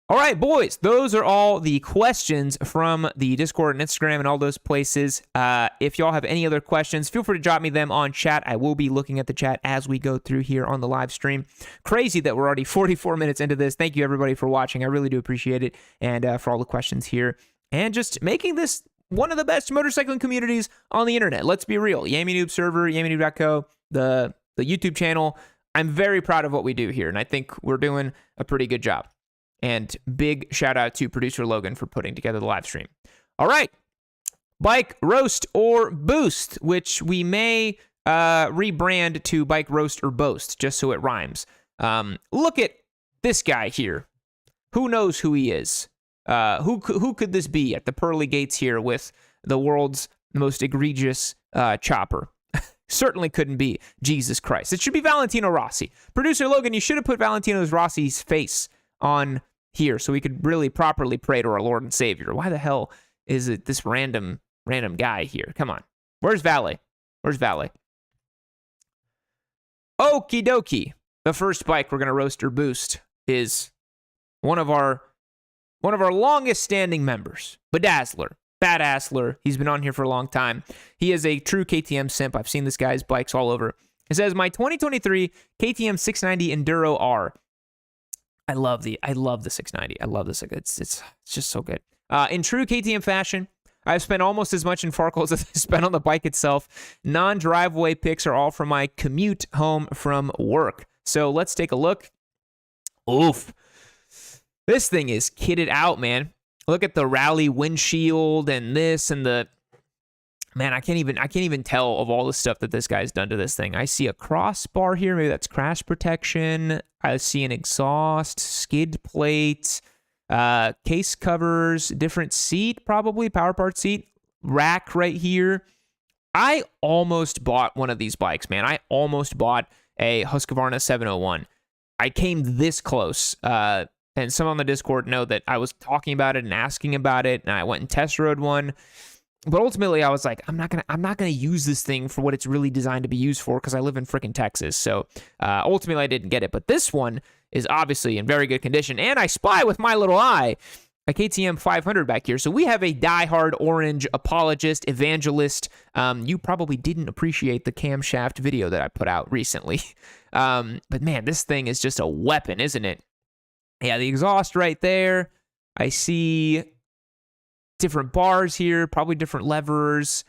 All right, boys, those are all the questions from the Discord and Instagram and all those places. If y'all have any other questions, feel free to drop me them on chat. I will be looking at the chat as we go through here on the live stream. Crazy that we're already 44 minutes into this. Thank you, everybody, for watching. I really do appreciate it, and for all the questions here. And just making this one of the best motorcycling communities on the internet. Let's be real. Yammie Noob server, yammie-noob.co, the YouTube channel. I'm very proud of what we do here, and I think we're doing a pretty good job. And big shout out to producer Logan for putting together the live stream. All right. Bike roast or boost, which we may rebrand to bike roast or boast, just so it rhymes. Look at this guy here. Who knows who he is? Who could this be at the pearly gates here with the world's most egregious chopper? Certainly couldn't be Jesus Christ. It should be Valentino Rossi. Producer Logan, you should have put Valentino Rossi's face on here so we could really properly pray to our Lord and Savior. Why the hell is it this random guy here? Come on. Where's Valet? Where's Valet? Okie dokie. The first bike we're going to roast or boost is one of our longest standing members, Bedazzler. Badassler. He's been on here for a long time. He is a true KTM simp. I've seen this guy's bikes all over. It says, my 2023 KTM 690 Enduro R. I love the 690. I love this. It's just so good. In true KTM fashion, I've spent almost as much in Farkles as I spent on the bike itself. Non-driveway pics are all from my commute home from work. So let's take a look. Oof. This thing is kitted out, man. Look at the rally windshield and this and the Man, I can't even tell of all the stuff that this guy's done to this thing. I see a crossbar here. Maybe that's crash protection. I see an exhaust, skid plate, case covers, different seat, probably power part seat, rack right here. I almost bought one of these bikes, man. I almost bought a Husqvarna 701. I came this close. And some on the Discord know that I was talking about it and asking about it, and I went and test rode one. But ultimately, I was like, I'm not gonna use this thing for what it's really designed to be used for, because I live in freaking Texas. So ultimately, I didn't get it. But this one is obviously in very good condition, and I spy with my little eye a KTM 500 back here. So we have a diehard orange apologist, evangelist. You probably didn't appreciate the camshaft video that I put out recently. But man, this thing is just a weapon, isn't it? Yeah, the exhaust right there. I see different bars here, probably different levers.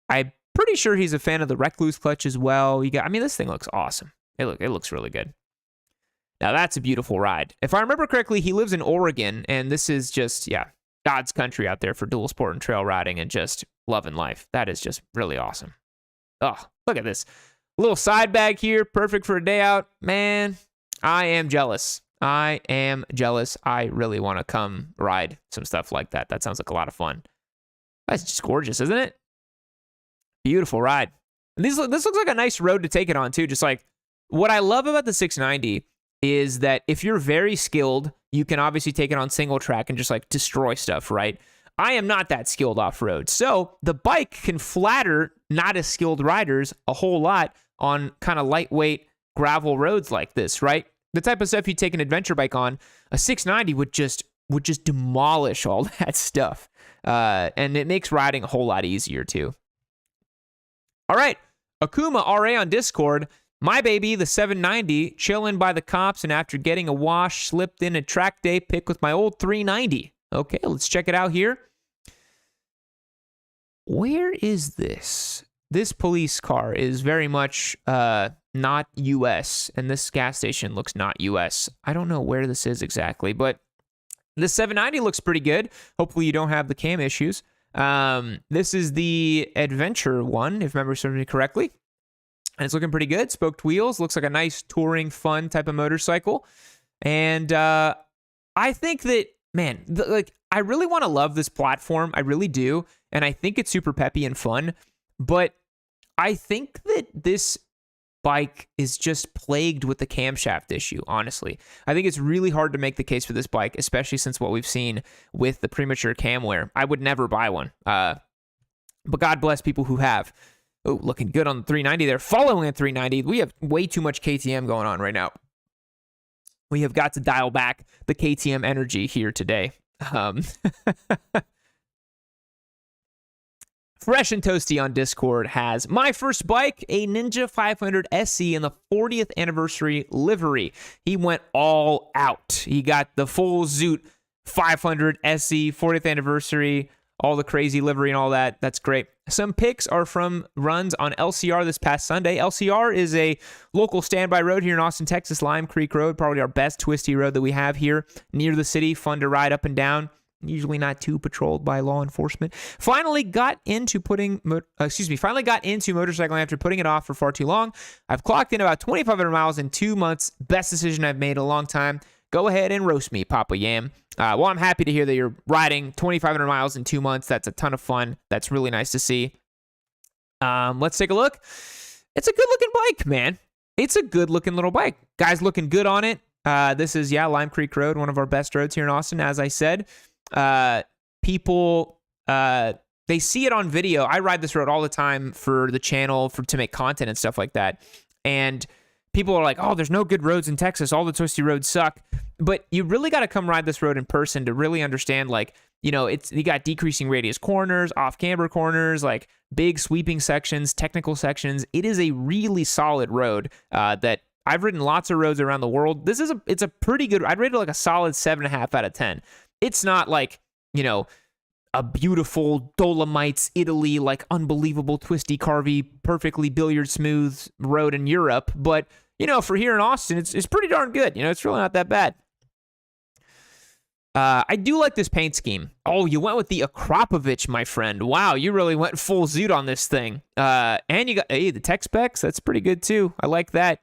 I'm pretty sure he's a fan of the Recluse clutch as well. I mean, this thing looks awesome. It looks really good. Now, that's a beautiful ride. If I remember correctly, he lives in Oregon, and this is just, yeah, God's country out there for dual sport and trail riding and just loving life. That is just really awesome. Oh, look at this. Little side bag here, perfect for a day out. Man, I am jealous. I am jealous. I really want to come ride some stuff like that. That sounds like a lot of fun. That's just gorgeous, isn't it? Beautiful ride. And this looks like a nice road to take it on, too. Just like, what I love about the 690 is that if you're very skilled, you can obviously take it on single track and just like destroy stuff, right? I am not that skilled off-road. So the bike can flatter not as skilled riders a whole lot on kind of lightweight gravel roads like this, right? The type of stuff you take an adventure bike on, a 690 would just demolish all that stuff. And it makes riding a whole lot easier too. All right, Akuma RA on Discord. My baby, the 790, chilling by the cops, and after getting a wash, slipped in a track day pick with my old 390. Okay, let's check it out here. Where is this? This police car is very much not U.S., and this gas station looks not U.S. I don't know where this is exactly, but the 790 looks pretty good. Hopefully you don't have the cam issues. This is the Adventure one, if memory serves me correctly. And it's looking pretty good. Spoked wheels. Looks like a nice touring, fun type of motorcycle. And I think that, man, I really want to love this platform. I really do. And I think it's super peppy and fun. But I think that this bike is just plagued with the camshaft issue, honestly. I think it's really hard to make the case for this bike, especially since what we've seen with the premature cam wear. I would never buy one. But God bless people who have. Oh, looking good on the 390 there. Following a 390, we have way too much KTM going on right now. We have got to dial back the KTM energy here today. Fresh and Toasty on Discord has my first bike, a Ninja 500 SE in the 40th anniversary livery. He went all out. He got the full Zoot 500 SE 40th anniversary, all the crazy livery and all that. That's great. Some pics are from runs on LCR this past Sunday. LCR is a local standby road here in Austin, Texas, Lime Creek Road, probably our best twisty road that we have here near the city. Fun to ride up and down. Usually not too patrolled by law enforcement. Finally got into motorcycling after putting it off for far too long. I've clocked in about 2,500 miles in 2 months. Best decision I've made in a long time. Go ahead and roast me, Papa Yam. Well, I'm happy to hear that you're riding 2,500 miles in 2 months. That's a ton of fun. That's really nice to see. Let's take a look. It's a good-looking bike, man. It's a good-looking little bike. Guy's looking good on it. This is, Lime Creek Road, one of our best roads here in Austin, as I said. People, they see it on video. I ride this road all the time for the channel, to make content and stuff like that. And people are like, oh, there's no good roads in Texas. All the twisty roads suck. But you really got to come ride this road in person to really understand, you got decreasing radius corners, off-camber corners, like big sweeping sections, technical sections. It is a really solid road that I've ridden lots of roads around the world. It's a pretty good, I'd rate it like a solid 7.5 out of 10. It's not like, a beautiful Dolomites, Italy, like unbelievable twisty, carvy, perfectly billiard smooth road in Europe. But, for here in Austin, it's pretty darn good. It's really not that bad. I do like this paint scheme. Oh, you went with the Akropovich, my friend. Wow, you really went full zoot on this thing. And you got the tech specs. That's pretty good too. I like that.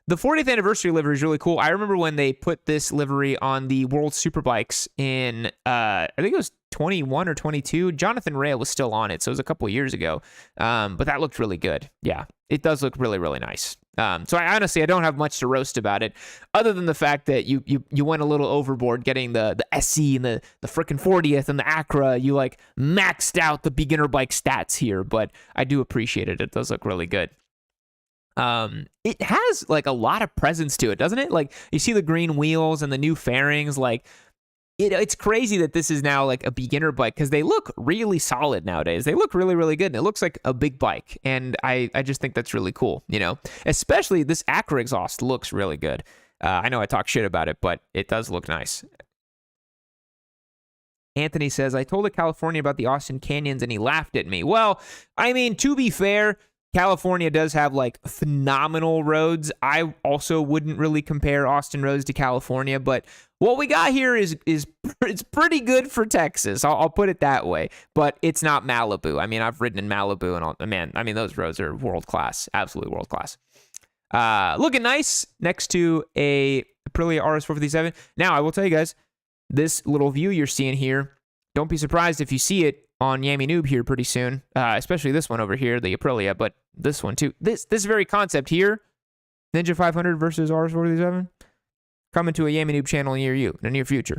The 40th anniversary livery is really cool. I remember when they put this livery on the World Superbikes in, I think it was 21 or 22. Jonathan Rea was still on it, so it was a couple of years ago. But that looked really good. Yeah, it does look really, really nice. So I don't have much to roast about it, other than the fact that you went a little overboard getting the SE and the frickin' 40th and the Acura. You like maxed out the beginner bike stats here, but I do appreciate it. It does look really good. It has like a lot of presence to it, doesn't it? Like you see the green wheels and the new fairings. Like it's crazy that this is now like a beginner bike because they look really solid nowadays. They look really, really good, and it looks like a big bike. And I just think that's really cool, you know. Especially this Acura exhaust looks really good. I know I talk shit about it, but it does look nice. Anthony says, I told a California about the Austin Canyons and he laughed at me. Well, I mean, to be fair, California does have like phenomenal roads. I also wouldn't really compare Austin roads to California, but what we got here is it's pretty good for Texas. I'll put it that way, but it's not Malibu. I mean, I've ridden in Malibu and all, man, I mean, those roads are world class, absolutely world class. Looking nice next to a Aprilia RS457. Now, I will tell you guys, this little view you're seeing here, don't be surprised if you see it on Yammie Noob here pretty soon, especially this one over here, the Aprilia, but this one too. This very concept here, Ninja 500 versus RS457, coming to a Yammie Noob channel near you in the near future.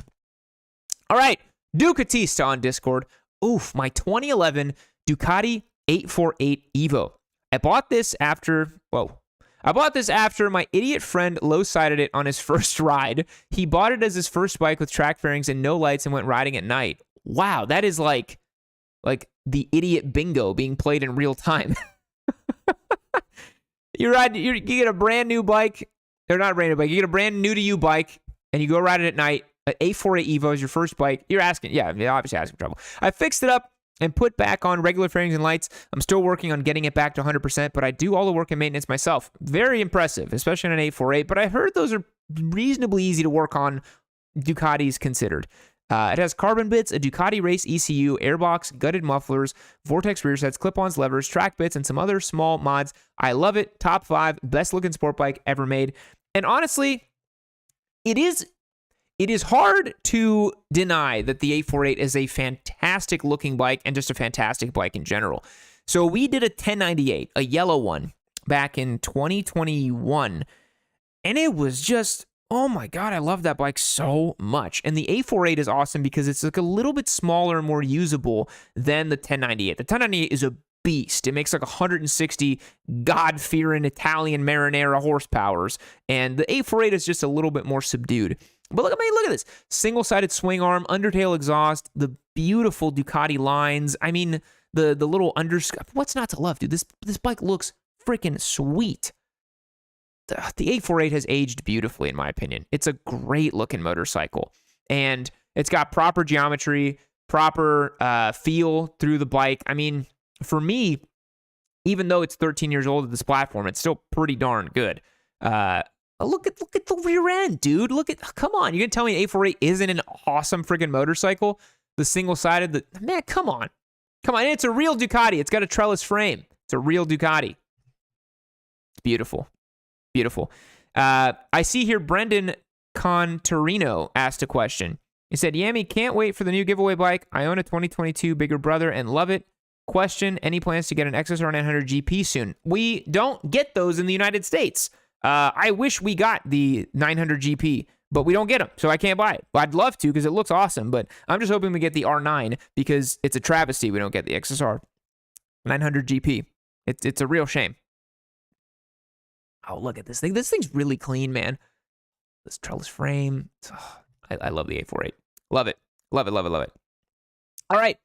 All right, Ducatista on Discord. Oof, my 2011 Ducati 848 Evo. I bought this after my idiot friend low-sided it on his first ride. He bought it as his first bike with track fairings and no lights and went riding at night. Wow, that is like the idiot bingo being played in real time. You get a brand new bike, or not a brand new bike, you get a brand new to you bike, and you go ride it at night. An 848 Evo is your first bike. You're obviously asking trouble. I fixed it up and put back on regular fairings and lights. I'm still working on getting it back to 100%, but I do all the work and maintenance myself. Very impressive, especially on an 848, but I heard those are reasonably easy to work on, Ducatis considered. It has carbon bits, a Ducati race ECU, airbox, gutted mufflers, Vortex rear sets, clip-ons, levers, track bits, and some other small mods. I love it. Top 5, best-looking sport bike ever made. And honestly, it is hard to deny that the 848 is a fantastic-looking bike and just a fantastic bike in general. So we did a 1098, a yellow one, back in 2021, and it was just... oh my God, I love that bike so much. And the 848 is awesome because it's like a little bit smaller and more usable than the 1098. The 1098 is a beast. It makes like 160 God-fearing Italian Marinara horsepowers. And the 848 is just a little bit more subdued. But look at this. Single-sided swing arm, undertail exhaust, the beautiful Ducati lines. I mean, the little underscut. What's not to love, dude? This bike looks freaking sweet. The 848 has aged beautifully, in my opinion. It's a great looking motorcycle, and it's got proper geometry, proper feel through the bike. I mean, for me, even though it's 13 years old at this platform, it's still pretty darn good. Look at the rear end, dude. Come on. You're gonna tell me an 848 isn't an awesome freaking motorcycle? The single-sided, man, come on. It's a real Ducati. It's got a trellis frame. It's a real Ducati. It's beautiful. Beautiful. I see here Brendan Contarino asked a question. He said, Yammie, can't wait for the new giveaway bike. I own a 2022 Bigger Brother and love it. Question, any plans to get an XSR 900 GP soon? We don't get those in the United States. I wish we got the 900 GP, but we don't get them, so I can't buy it. I'd love to because it looks awesome, but I'm just hoping we get the R9 because it's a travesty we don't get the XSR 900 GP. It's a real shame. Oh, look at this thing. This thing's really clean, man. This trellis frame. I love the 848. Love it. Love it. All right.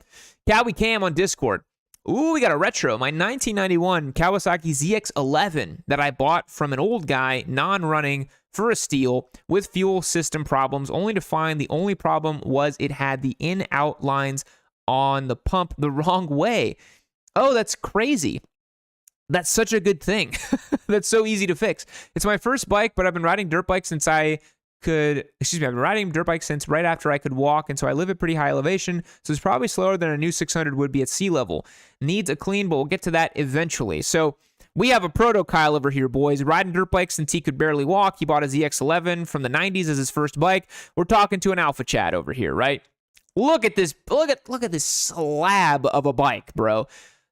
Cowie Cam on Discord. Ooh, we got a retro. My 1991 Kawasaki ZX-11 that I bought from an old guy, non-running, for a steal with fuel system problems, only to find the only problem was it had the in-out lines on the pump the wrong way. Oh, that's crazy. That's such a good thing. That's so easy to fix. It's my first bike, but I've been riding dirt bikes since I I've been riding dirt bike since right after I could walk, and so I live at pretty high elevation, so it's probably slower than a new 600 would be at sea level. Needs a clean, but we'll get to that eventually. So we have a proto Kyle over here, boys, riding dirt bikes since he could barely walk. He bought a ZX11 from the 90s as his first bike. We're talking to an Alpha Chad over here, right? Look at this. Look at this slab of a bike, bro.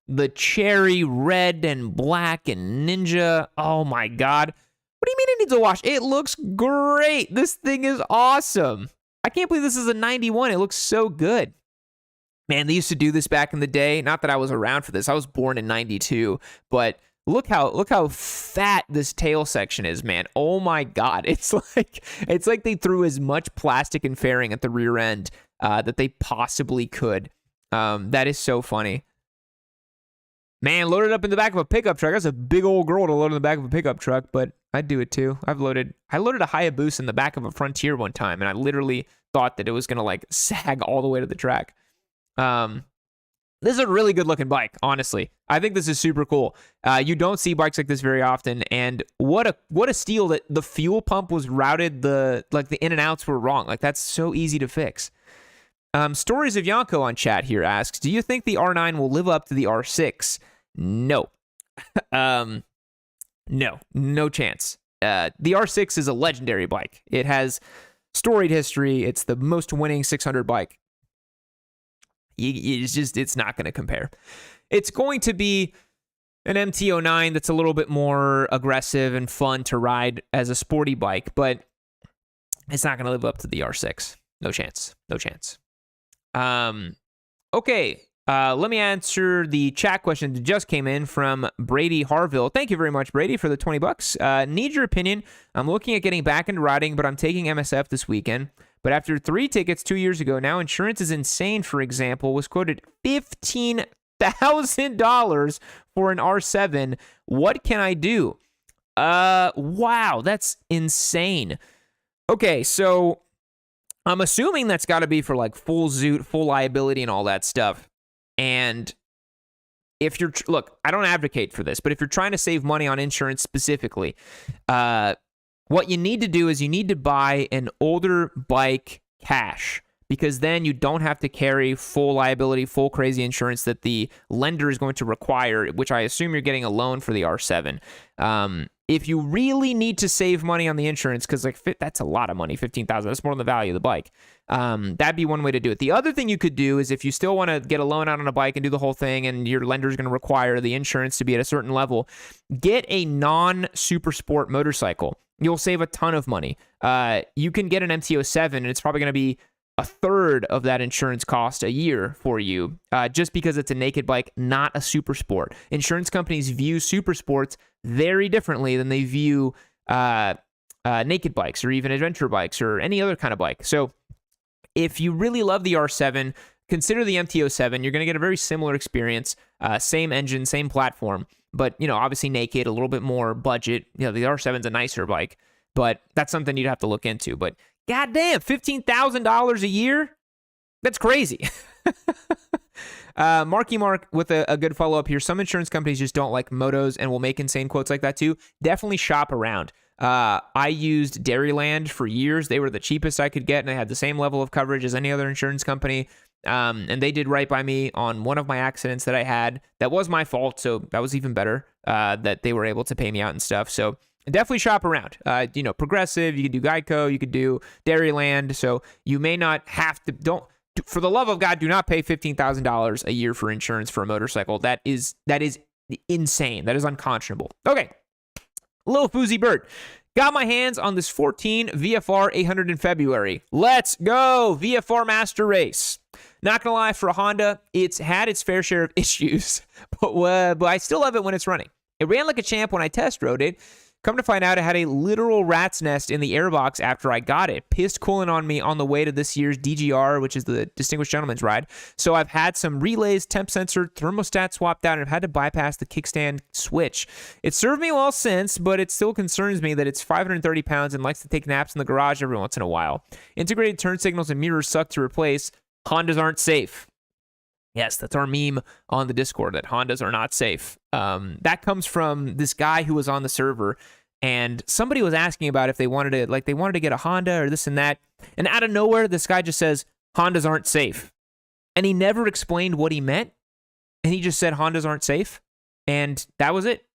The cherry red and black and ninja. Oh my God. What do you mean it needs a wash? It looks great. This thing is awesome. I can't believe this is a 91. It looks so good. Man, they used to do this back in the day. Not that I was around for this. I was born in 92, but look how fat this tail section is, man. Oh my God. It's like they threw as much plastic and fairing at the rear end that they possibly could. That is so funny. Man, loaded up in the back of a pickup truck. That's a big old girl to load in the back of a pickup truck, but I'd do it too. I loaded a Hayabusa in the back of a Frontier one time, and I literally thought that it was gonna like sag all the way to the track. This is a really good looking bike, honestly. I think this is super cool. You don't see bikes like this very often, and what a steal that the fuel pump was routed, the in and outs were wrong. Like, that's so easy to fix. Stories of Yanko on chat here asks, do you think the R9 will live up to the R6? No. No chance. The R6 is a legendary bike. It has storied history. It's the most winning 600 bike. It's not going to compare. It's going to be an MT-09 that's a little bit more aggressive and fun to ride as a sporty bike, but it's not going to live up to the R6. No chance. Okay. Let me answer the chat question that just came in from Brady Harville. Thank you very much, Brady, for the $20. Need your opinion. I'm looking at getting back into riding, but I'm taking MSF this weekend. But after 3 tickets 2 years ago, now insurance is insane, for example, was quoted $15,000 for an R7. What can I do? Wow, that's insane. Okay, so I'm assuming that's got to be for like full zoot, full liability and all that stuff. And if you're, look, I don't advocate for this, but if you're trying to save money on insurance specifically, what you need to do is you need to buy an older bike cash, because then you don't have to carry full liability, full crazy insurance that the lender is going to require, which I assume you're getting a loan for the R7. If you really need to save money on the insurance, because that's a lot of money, $15,000, that's more than the value of the bike. That'd be one way to do it. The other thing you could do is if you still want to get a loan out on a bike and do the whole thing, and your lender is going to require the insurance to be at a certain level, get a non-super sport motorcycle. You'll save a ton of money. You can get an MT-07, and it's probably going to be a third of that insurance cost a year for you, just because it's a naked bike, not a super sport. Insurance companies view super sports very differently than they view naked bikes or even adventure bikes or any other kind of bike. So if you really love the R7, consider the MT-07. You're going to get a very similar experience, same engine, same platform, but, obviously naked, a little bit more budget. The R7's a nicer bike, but that's something you'd have to look into. But goddamn, $15,000 a year? That's crazy. Marky Mark with a good follow-up here. Some insurance companies just don't like motos and will make insane quotes like that too. Definitely shop around. I used Dairyland for years. They were the cheapest I could get, and they had the same level of coverage as any other insurance company. And they did right by me on one of my accidents that I had. That was my fault, so that was even better, that they were able to pay me out and stuff. So definitely shop around. Progressive, you could do Geico, you could do Dairyland. So you may not have to, for the love of God, do not pay $15,000 a year for insurance for a motorcycle. That is insane. That is unconscionable. Okay. Lil Foozy Bird. Got my hands on this 14 VFR 800 in February. Let's go. VFR Master Race. Not gonna lie, for a Honda, it's had its fair share of issues, but I still love it when it's running. It ran like a champ when I test rode it. Come to find out, it had a literal rat's nest in the airbox after I got it. Pissed cooling on me on the way to this year's DGR, which is the Distinguished Gentleman's Ride. So I've had some relays, temp sensor, thermostat swapped out, and I've had to bypass the kickstand switch. It served me well since, but it still concerns me that it's 530 pounds and likes to take naps in the garage every once in a while. Integrated turn signals and mirrors suck to replace. Hondas aren't safe. Yes, that's our meme on the Discord, that Hondas are not safe. That comes from this guy who was on the server, and somebody was asking about if they wanted to get a Honda or this and that, and out of nowhere, this guy just says, Hondas aren't safe. And he never explained what he meant, and he just said Hondas aren't safe, and that was it.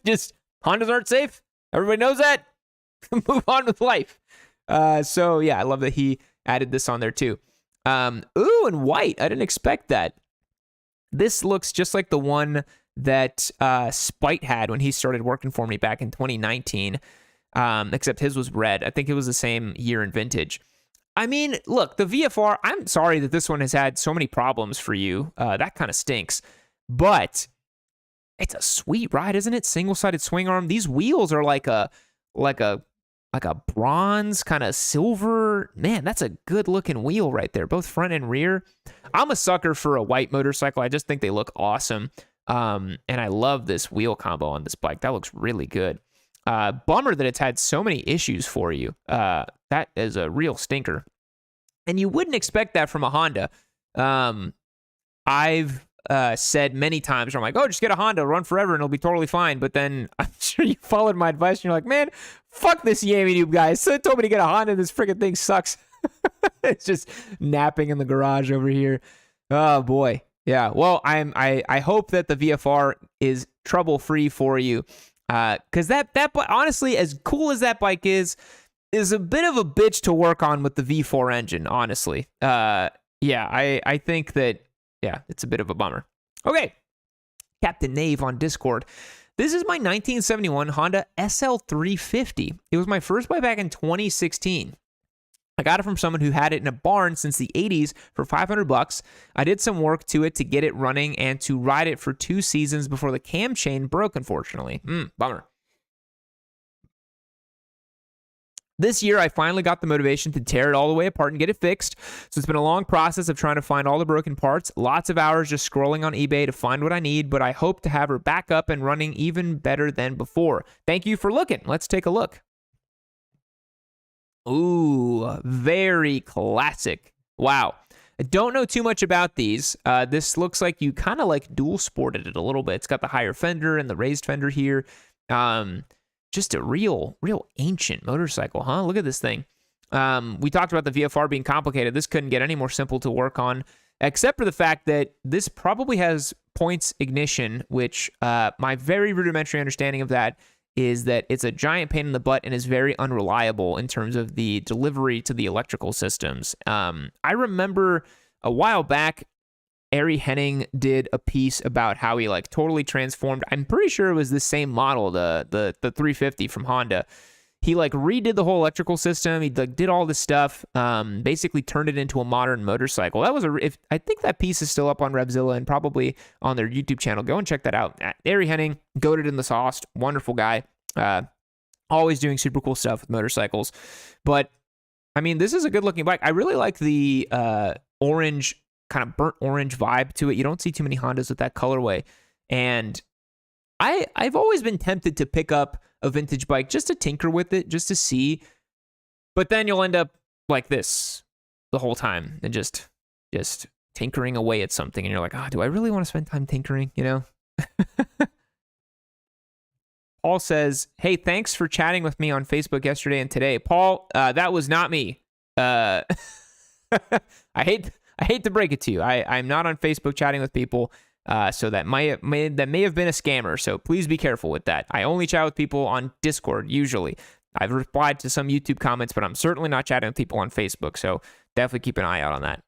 Just, Hondas aren't safe. Everybody knows that. Move on with life. So yeah, I love that he added this on there too. Ooh, and white. I didn't expect that. This looks just like the one that Spite had when he started working for me back in 2019, except his was red. I think it was the same year in vintage. I mean, look, the VFR, I'm sorry that this one has had so many problems for you. That kind of stinks. But it's a sweet ride, isn't it? Single-sided swing arm. These wheels are like a bronze kind of silver. Man, that's a good-looking wheel right there, both front and rear. I'm a sucker for a white motorcycle. I just think they look awesome. And I love this wheel combo on this bike. That looks really good. Bummer that it's had so many issues for you. That is a real stinker. And you wouldn't expect that from a Honda. I've said many times, I'm like, oh, just get a Honda, run forever, and it'll be totally fine. But then I'm sure you followed my advice, and you're like, man, fuck this Yammie Noob guy. So told me to get a Honda, this freaking thing sucks. It's just napping in the garage over here. Oh, boy. Yeah, well, I hope that the VFR is trouble-free for you. Because that honestly, as cool as that bike is a bit of a bitch to work on with the V4 engine, honestly. Yeah, I think that, yeah, it's a bit of a bummer. Okay, Captain Nave on Discord. This is my 1971 Honda SL350. It was my first bike back in 2016. I got it from someone who had it in a barn since the 80s for $500. I did some work to it to get it running and to ride it for 2 seasons before the cam chain broke, unfortunately. Bummer. This year, I finally got the motivation to tear it all the way apart and get it fixed. So it's been a long process of trying to find all the broken parts. Lots of hours just scrolling on eBay to find what I need, but I hope to have her back up and running even better than before. Thank you for looking. Let's take a look. Ooh, very classic. Wow. I don't know too much about these. This looks like you kind of like dual sported it a little bit. It's got the higher fender and the raised fender here. Just a real ancient motorcycle, huh? Look at this thing. We talked about the VFR being complicated. This couldn't get any more simple to work on, except for the fact that this probably has points ignition, which my very rudimentary understanding of that is that it's a giant pain in the butt and is very unreliable in terms of the delivery to the electrical systems. I remember a while back, Ari Henning did a piece about how he like totally transformed. I'm pretty sure it was the same model, the 350 from Honda. He like redid the whole electrical system. He like did all this stuff, basically turned it into a modern motorcycle. That was I think that piece is still up on Revzilla and probably on their YouTube channel. Go and check that out. Ari Henning, goated in the sauce, wonderful guy. Always doing super cool stuff with motorcycles. But I mean, this is a good looking bike. I really like the orange, kind of burnt orange vibe to it. You don't see too many Hondas with that colorway. And I've always been tempted to pick up a vintage bike just to tinker with it, just to see. But then you'll end up like this the whole time and just tinkering away at something. And you're like, do I really want to spend time tinkering? You know? Paul says, hey, thanks for chatting with me on Facebook yesterday and today. Paul, that was not me. I hate to break it to you. I'm not on Facebook chatting with people, so that may have been a scammer. So please be careful with that. I only chat with people on Discord usually. I've replied to some YouTube comments, but I'm certainly not chatting with people on Facebook. So definitely keep an eye out on that.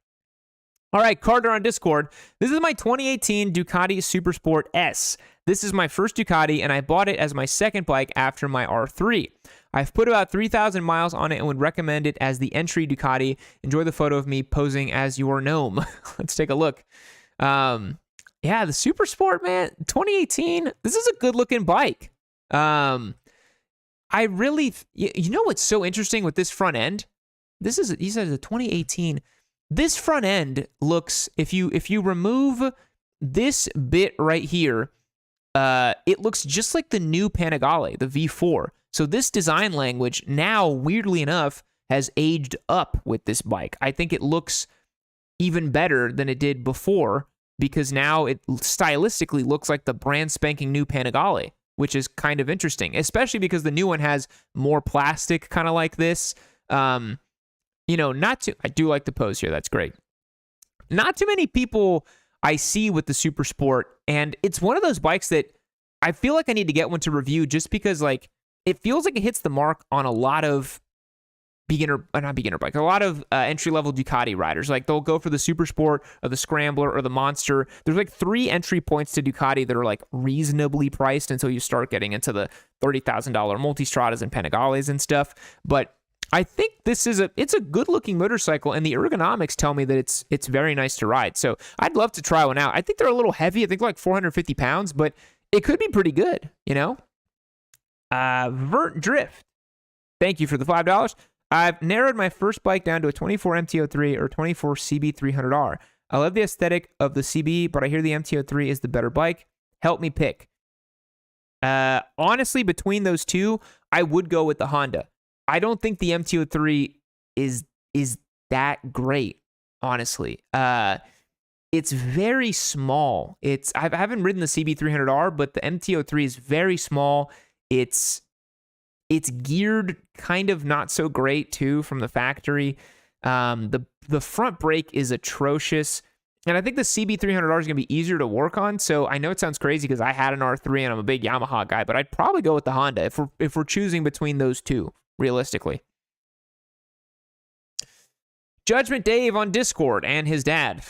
All right, Carter on Discord. This is my 2018 Ducati Supersport S. This is my first Ducati, and I bought it as my second bike after my R3. I've put about 3,000 miles on it and would recommend it as the entry Ducati. Enjoy the photo of me posing as your gnome. Let's take a look. Yeah, the Supersport, man, 2018, this is a good-looking bike. I really, you know what's so interesting with this front end? He says a 2018. This front end looks, if you remove this bit right here, it looks just like the new Panigale, the V4. So this design language now, weirdly enough, has aged up with this bike. I think it looks even better than it did before because now it stylistically looks like the brand spanking new Panigale. which is kind of interesting, especially because the new one has more plastic, kind of like this. I do like the pose here. That's great. Not too many people I see with the Super Sport, and it's one of those bikes that I feel like I need to get one to review just because, like, it feels like it hits the mark on a lot of a lot of entry-level Ducati riders. Like, they'll go for the Super Sport or the Scrambler or the Monster. There's like 3 entry points to Ducati that are like reasonably priced until you start getting into the $30,000 Multistradas and Panigales and stuff. But I think it's a good-looking motorcycle, and the ergonomics tell me that it's very nice to ride. So I'd love to try one out. I think they're a little heavy. I think they're like 450 pounds, but it could be pretty good, Vert Drift, thank you for the $5. I've narrowed my first bike down to a 24 MT-03 or 24 CB300R. I love the aesthetic of the CB, but I hear the MT-03 is the better bike. Help me pick. Honestly, between those two, I would go with the Honda. I don't think the MT-03 is that great, honestly. It's very small. I haven't ridden the CB300R, but the MT-03 is very small. It's geared kind of not so great too from the factory. The front brake is atrocious, and I think the CB300R is going to be easier to work on. So I know it sounds crazy because I had an R3 and I'm a big Yamaha guy, but I'd probably go with the Honda if we're choosing between those two, realistically. Judgment Dave on Discord and his dad.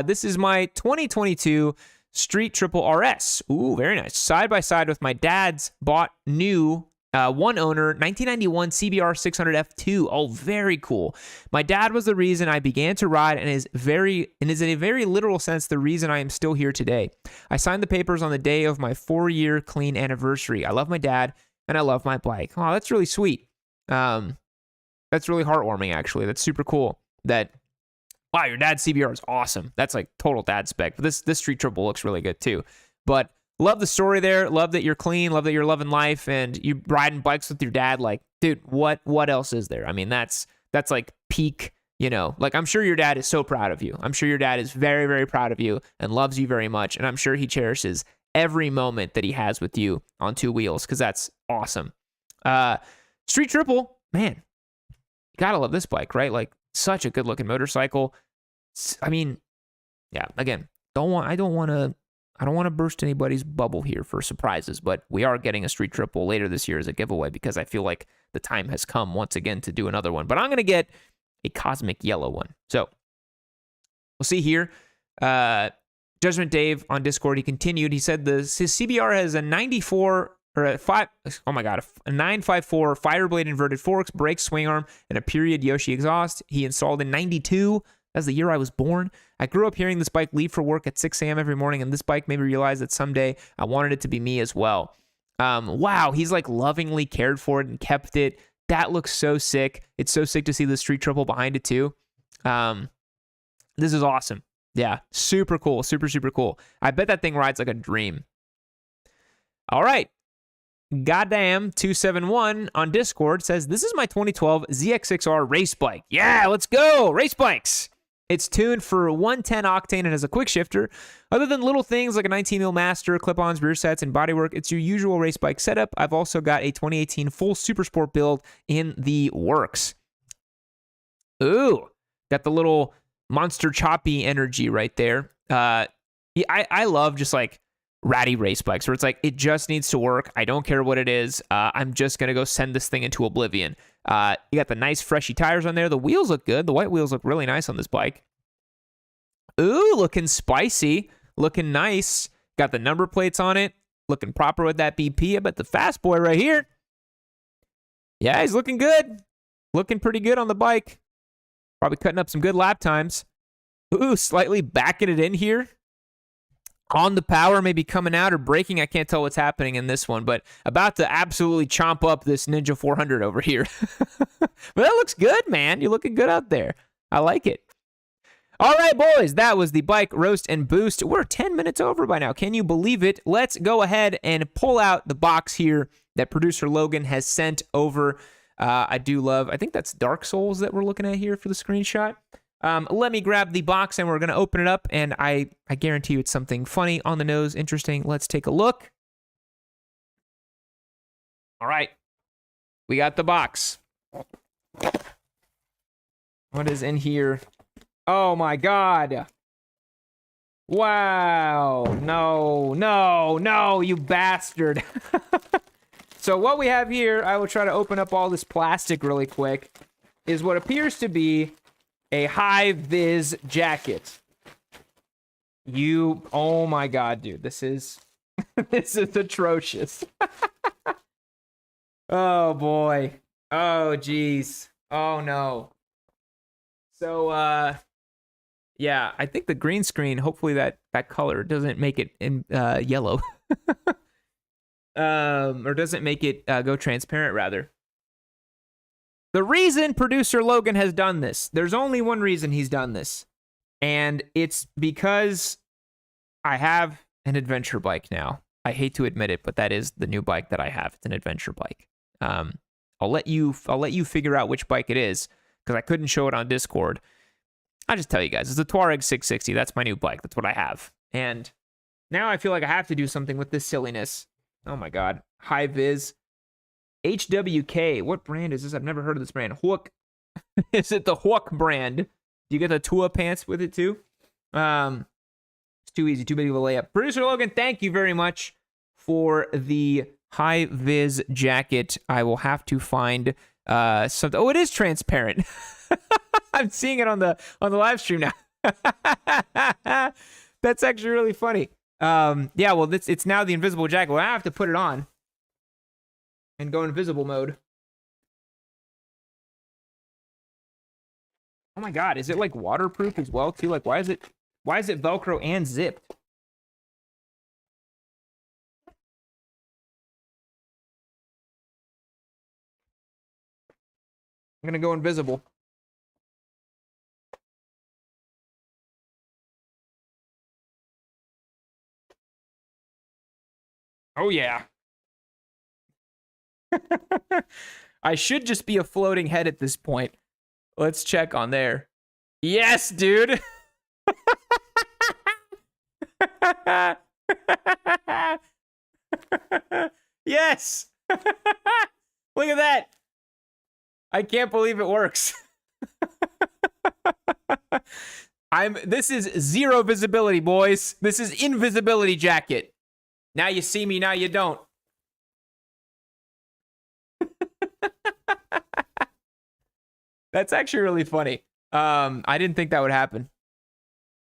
This is my 2022 Street Triple RS. Ooh, very nice. Side by side with my dad's bought new one owner 1991 CBR 600 F2. Oh, very cool. My dad was the reason I began to ride and is in a very literal sense the reason I am still here today. I signed the papers on the day of my 4-year clean anniversary. I love my dad and I love my bike. Oh, that's really sweet. That's really heartwarming, actually. That's super cool. Wow, your dad's CBR is awesome. That's like total dad spec. But this Street Triple looks really good too. But love the story there. Love that you're clean. Love that you're loving life and you riding bikes with your dad. Like, dude, what else is there? I mean, that's like peak, like I'm sure your dad is so proud of you. I'm sure your dad is very, very proud of you and loves you very much. And I'm sure he cherishes every moment that he has with you on 2 wheels because that's awesome. Street Triple, man, you gotta love this bike, right? Like, such a good looking motorcycle. I mean, yeah, again, I don't want to burst anybody's bubble here for surprises, but we are getting a Street Triple later this year as a giveaway because I feel like the time has come once again to do another one. But I'm going to get a cosmic yellow one. So we'll see here. Judgment Dave on Discord, he continued. He said his CBR has a 94 or a 954 Fireblade inverted forks, brake, swing arm, and a period Yoshi exhaust. He installed in 92. That's the year I was born. I grew up hearing this bike leave for work at 6 a.m. every morning, and this bike made me realize that someday I wanted it to be me as well. Wow, he's like lovingly cared for it and kept it. That looks so sick. It's so sick to see the Street Triple behind it too. This is awesome. Yeah, super cool. Super, super cool. I bet that thing rides like a dream. All right. Goddamn 271 on Discord says, this is my 2012 ZX6R race bike. Yeah, let's go. Race bikes. It's tuned for 110 octane and has a quick shifter. Other than little things like a 19mm master, clip-ons, rear sets, and bodywork, it's your usual race bike setup. I've also got a 2018 full Super Sport build in the works. Ooh, got the little monster choppy energy right there. I love just like ratty race bikes where it's like, it just needs to work. I don't care what it is. I'm just going to go send this thing into oblivion. You got the nice freshy tires on there. The wheels look good. The white wheels look really nice on this bike. Ooh, looking spicy. Looking nice. Got the number plates on it. Looking proper with that BP. I bet the fast boy right here. Yeah, he's looking good. Looking pretty good on the bike. Probably cutting up some good lap times. Ooh, slightly backing it in here. On the power, maybe coming out or braking. I can't tell what's happening in this one, but about to absolutely chomp up this Ninja 400 over here. But that looks good, man. You're looking good out there. I like it. All right, boys, that was the bike roast and boost. We're 10 minutes over by now. Can you believe it? Let's go ahead and pull out the box here that producer Logan has sent over. I think that's Dark Souls that we're looking at here for the screenshot. Let me grab the box and we're going to open it up, and I guarantee you it's something funny, on the nose, interesting. Let's take a look. All right. We got the box. What is in here? Oh my God. Wow. No, no, no, you bastard. So what we have here, I will try to open up all this plastic really quick, is what appears to be a high-vis jacket. Oh my God, dude, this is, this is atrocious. Oh boy. Oh geez. Oh no. So, yeah, I think the green screen, hopefully that color doesn't make it in yellow. Or doesn't make it go transparent, rather. The reason producer Logan has done this, there's only one reason he's done this. And it's because I have an adventure bike now. I hate to admit it, but that is the new bike that I have. It's an adventure bike. I'll let you figure out which bike it is, because I couldn't show it on Discord. I'll just tell you guys, it's a Touareg 660. That's my new bike. That's what I have. And now I feel like I have to do something with this silliness. Oh my God. High vis. HWK. What brand is this? I've never heard of this brand. Hook. Is it the Hook brand? Do you get the Tua pants with it too? It's too easy. Too big of a layup. Producer Logan, thank you very much for the high vis jacket. I will have to find something. Oh, it is transparent. I'm seeing it on the live stream now. That's actually really funny. Yeah, well, it's now the invisible jacket. Well, I have to put it on and go invisible mode. Oh my God, is it like waterproof as well too? Like, why is it Velcro and zipped? I'm gonna go invisible. Oh yeah. I should just be a floating head at this point. Let's check on there. Yes, dude. Yes. Look at that. I can't believe it works. This is zero visibility, boys. This is invisibility jacket. Now you see me, now you don't. That's actually really funny. I didn't think that would happen.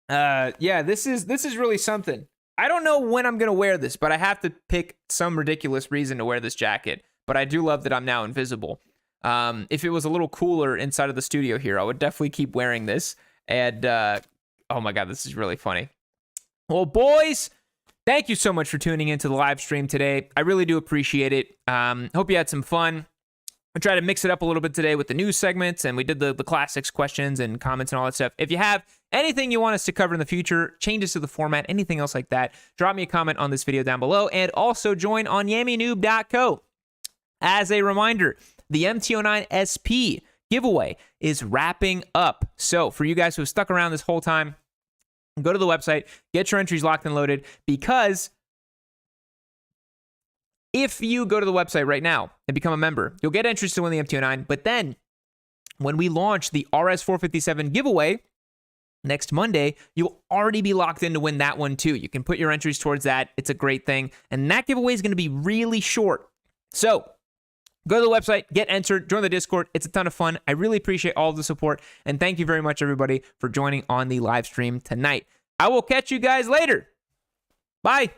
Yeah, this is really something. I don't know when I'm gonna wear this, but I have to pick some ridiculous reason to wear this jacket. But I do love that I'm now invisible. If it was a little cooler inside of the studio here, I would definitely keep wearing this. And oh my God, this is really funny. Well, boys, thank you so much for tuning into the live stream today. I really do appreciate it. Hope you had some fun. I tried to mix it up a little bit today with the news segments, and we did the classics questions and comments and all that stuff. If you have anything you want us to cover in the future, changes to the format, anything else like that, drop me a comment on this video down below, and also join on YammieNoob.co. As a reminder, the MT09 SP giveaway is wrapping up. So for you guys who have stuck around this whole time, go to the website, get your entries locked and loaded, because if you go to the website right now and become a member, you'll get entries to win the MT09. But then when we launch the RS457 giveaway next Monday, you'll already be locked in to win that one too. You can put your entries towards that. It's a great thing. And that giveaway is going to be really short. So go to the website, get entered, join the Discord. It's a ton of fun. I really appreciate all of the support. And thank you very much, everybody, for joining on the live stream tonight. I will catch you guys later. Bye.